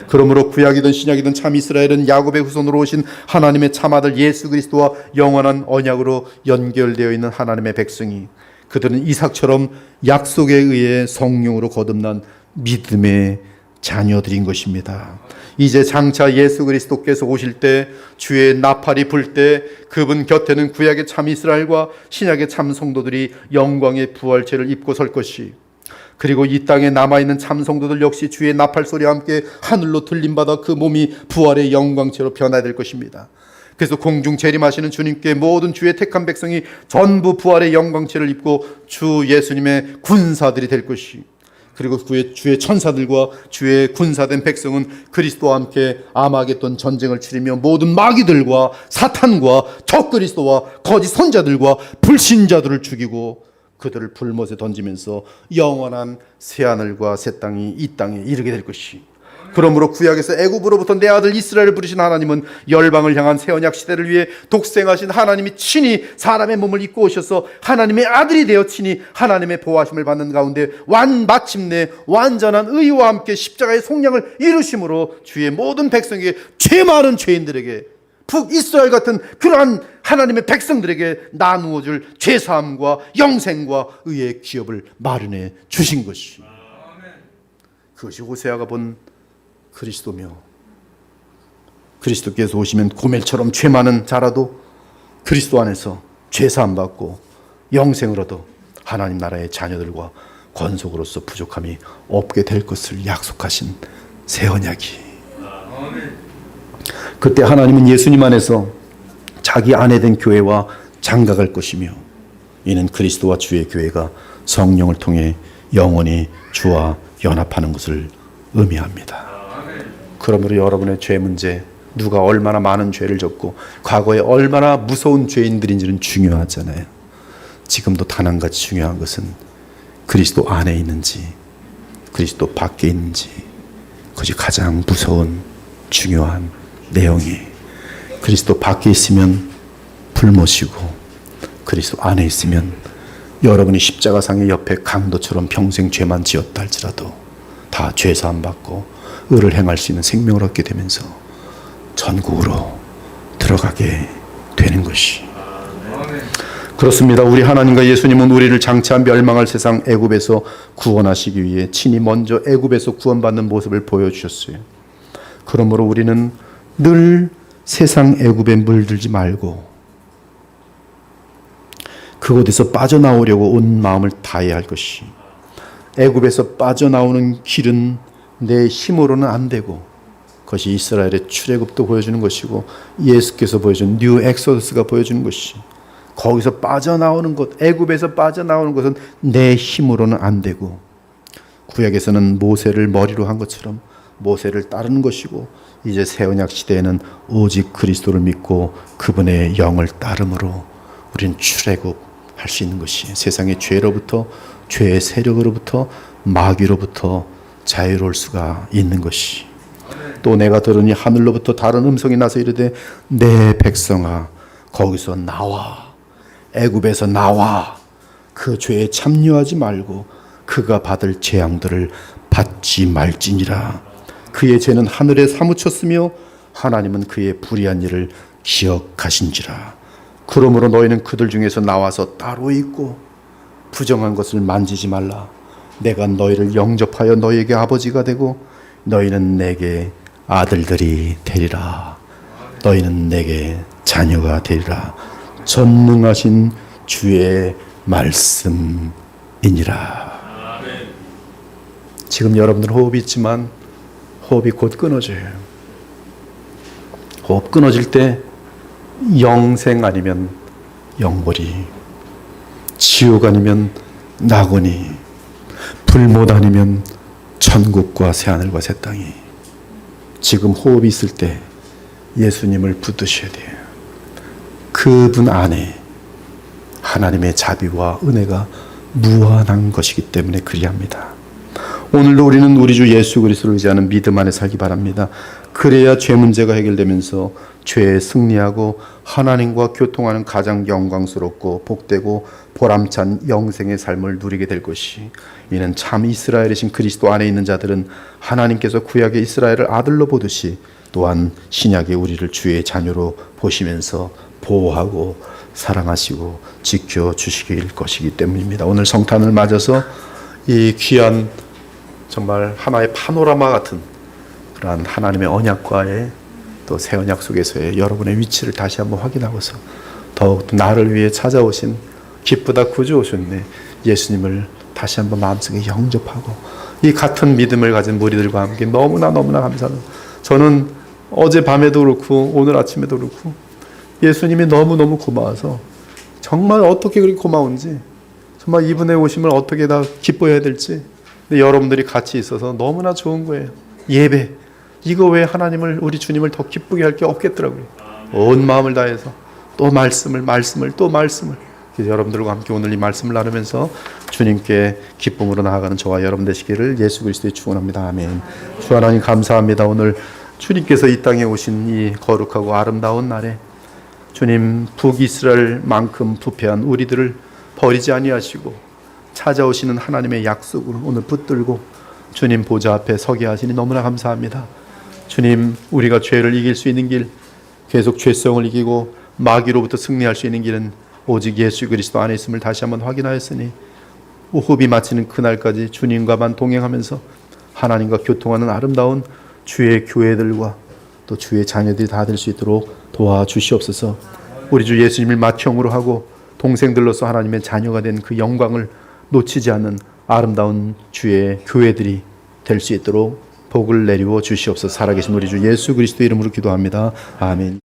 그러므로 구약이든 신약이든 참 이스라엘은 야곱의 후손으로 오신 하나님의 참 아들 예수 그리스도와 영원한 언약으로 연결되어 있는 하나님의 백성이, 그들은 이삭처럼 약속에 의해 성령으로 거듭난 믿음의 자녀들인 것입니다. 이제 장차 예수 그리스도께서 오실 때 주의 나팔이 불 때 그분 곁에는 구약의 참 이스라엘과 신약의 참 성도들이 영광의 부활체를 입고 설 것이, 그리고 이 땅에 남아있는 참 성도들 역시 주의 나팔 소리와 함께 하늘로 들림받아 그 몸이 부활의 영광체로 변화될 것입니다. 그래서 공중 재림하시는 주님께 모든 주의 택한 백성이 전부 부활의 영광체를 입고 주 예수님의 군사들이 될 것이, 그리고 주의 천사들과 주의 군사된 백성은 그리스도와 함께 아마겟돈 전쟁을 치르며 모든 마귀들과 사탄과 적그리스도와 거짓 선자들과 불신자들을 죽이고 그들을 불못에 던지면서 영원한 새하늘과 새 땅이 이 땅에 이르게 될 것이. 그러므로 구약에서 애굽으로부터 내 아들 이스라엘을 부르신 하나님은 열방을 향한 새 언약 시대를 위해 독생하신 하나님이 친히 사람의 몸을 입고 오셔서 하나님의 아들이 되어 친히 하나님의 보호하심을 받는 가운데 마침내 완전한 의와 함께 십자가의 속량을 이루심으로 주의 모든 백성에게, 죄 많은 죄인들에게, 북이스라엘 같은 그러한 하나님의 백성들에게 나누어줄 죄사함과 영생과 의의 기업을 마련해 주신 것이, 그것이 호세아가 본 그리스도며, 그리스도께서 오시면 고멜처럼 죄 많은 자라도 그리스도 안에서 죄사함 받고 영생을 얻어 하나님 나라의 자녀들과 권속으로서 부족함이 없게 될 것을 약속하신 새 언약이. 그때 하나님은 예수님 안에서 자기 아내 된 교회와 장가갈 것이며 이는 그리스도와 주의 교회가 성령을 통해 영원히 주와 연합하는 것을 의미합니다. 그러므로 여러분의 죄 문제, 누가 얼마나 많은 죄를 졌고 과거에 얼마나 무서운 죄인들인지는 중요하잖아요. 지금도 단 한 가지 중요한 것은 그리스도 안에 있는지 그리스도 밖에 있는지, 그것이 가장 무서운 중요한 내용이에요. 그리스도 밖에 있으면 불못이고 그리스도 안에 있으면 여러분이 십자가상의 옆에 강도처럼 평생 죄만 지었다 할지라도 다 죄사함 받고 의를 행할 수 있는 생명을 얻게 되면서 전국으로 들어가게 되는 것이. 그렇습니다. 우리 하나님과 예수님은 우리를 장차 멸망할 세상 애굽에서 구원하시기 위해 친히 먼저 애굽에서 구원받는 모습을 보여주셨어요. 그러므로 우리는 늘 세상 애굽에 물들지 말고 그곳에서 빠져나오려고 온 마음을 다해야 할 것이, 애굽에서 빠져나오는 길은 내 힘으로는 안 되고 그것이 이스라엘의 출애굽도 보여주는 것이고 예수께서 보여준 뉴 엑소더스가 보여주는 것이, 거기서 빠져나오는 것, 애굽에서 빠져나오는 것은 내 힘으로는 안 되고 구약에서는 모세를 머리로 한 것처럼 모세를 따르는 것이고 이제 새 언약 시대에는 오직 그리스도를 믿고 그분의 영을 따름으로 우리는 출애굽할 수 있는 것이, 세상의 죄로부터, 죄의 세력으로부터, 마귀로부터 자유로울 수가 있는 것이. 또 내가 들으니 하늘로부터 다른 음성이 나서 이르되 내 백성아 거기서 나와, 애굽에서 나와, 그 죄에 참여하지 말고 그가 받을 재앙들을 받지 말지니라. 그의 죄는 하늘에 사무쳤으며 하나님은 그의 불의한 일을 기억하신지라. 그러므로 너희는 그들 중에서 나와서 따로 있고 부정한 것을 만지지 말라. 내가 너희를 영접하여 너희에게 아버지가 되고 너희는 내게 아들들이 되리라. 너희는 내게 자녀가 되리라. 전능하신 주의 말씀이니라. 지금 여러분들 호흡이 있지만 호흡이 곧 끊어져요. 호흡 끊어질 때 영생 아니면 영벌이, 지옥 아니면 낙원이, 불못 아니면 천국과 새하늘과 새 땅이. 지금 호흡이 있을 때 예수님을 붙드셔야 돼요. 그분 안에 하나님의 자비와 은혜가 무한한 것이기 때문에 그리합니다. 오늘도 우리는 우리 주 예수 그리스도를 의지하는 믿음 안에 살기 바랍니다. 그래야 죄 문제가 해결되면서 죄에 승리하고 하나님과 교통하는 가장 영광스럽고 복되고 보람찬 영생의 삶을 누리게 될 것이, 이는 참 이스라엘이신 그리스도 안에 있는 자들은 하나님께서 구약의 이스라엘을 아들로 보듯이 또한 신약의 우리를 주의 자녀로 보시면서 보호하고 사랑하시고 지켜주시길 것이기 때문입니다. 오늘 성탄을 맞아서 이 귀한 정말 하나의 파노라마 같은 그러한 하나님의 언약과의 또 새 언약 속에서의 여러분의 위치를 다시 한번 확인하고서 더욱 나를 위해 찾아오신 기쁘다 구주 오셨네 예수님을 다시 한번 마음속에 영접하고 이 같은 믿음을 가진 무리들과 함께 너무나 감사합니다. 저는 어젯밤에도 그렇고 오늘 아침에도 그렇고 예수님이 너무너무 고마워서, 정말 어떻게 그렇게 고마운지, 정말 이분의 오심을 어떻게 다 기뻐해야 될지, 근데 여러분들이 같이 있어서 너무나 좋은 거예요. 예배, 이거 왜 하나님을, 우리 주님을 더 기쁘게 할 게 없겠더라고요. 온 마음을 다해서 또 말씀을 그래서 여러분들과 함께 오늘 이 말씀을 나누면서 주님께 기쁨으로 나아가는 저와 여러분 되시기를 예수 그리스도의 축원합니다. 아멘. 주 하나님 감사합니다. 오늘 주님께서 이 땅에 오신 이 거룩하고 아름다운 날에 주님 북이스라엘만큼 부패한 우리들을 버리지 아니하시고 찾아오시는 하나님의 약속을 오늘 붙들고 주님 보좌 앞에 서게 하시니 너무나 감사합니다. 주님, 우리가 죄를 이길 수 있는 길, 계속 죄성을 이기고 마귀로부터 승리할 수 있는 길은 오직 예수 그리스도 안에 있음을 다시 한번 확인하였으니 호흡이 마치는 그날까지 주님과만 동행하면서 하나님과 교통하는 아름다운 주의 교회들과 또 주의 자녀들이 다 될 수 있도록 도와주시옵소서. 우리 주 예수님을 맏형으로 하고 동생들로서 하나님의 자녀가 된 그 영광을 놓치지 않는 아름다운 주의 교회들이 될 수 있도록 복을 내리워 주시옵소서. 살아계신 우리 주 예수 그리스도 이름으로 기도합니다. 아멘.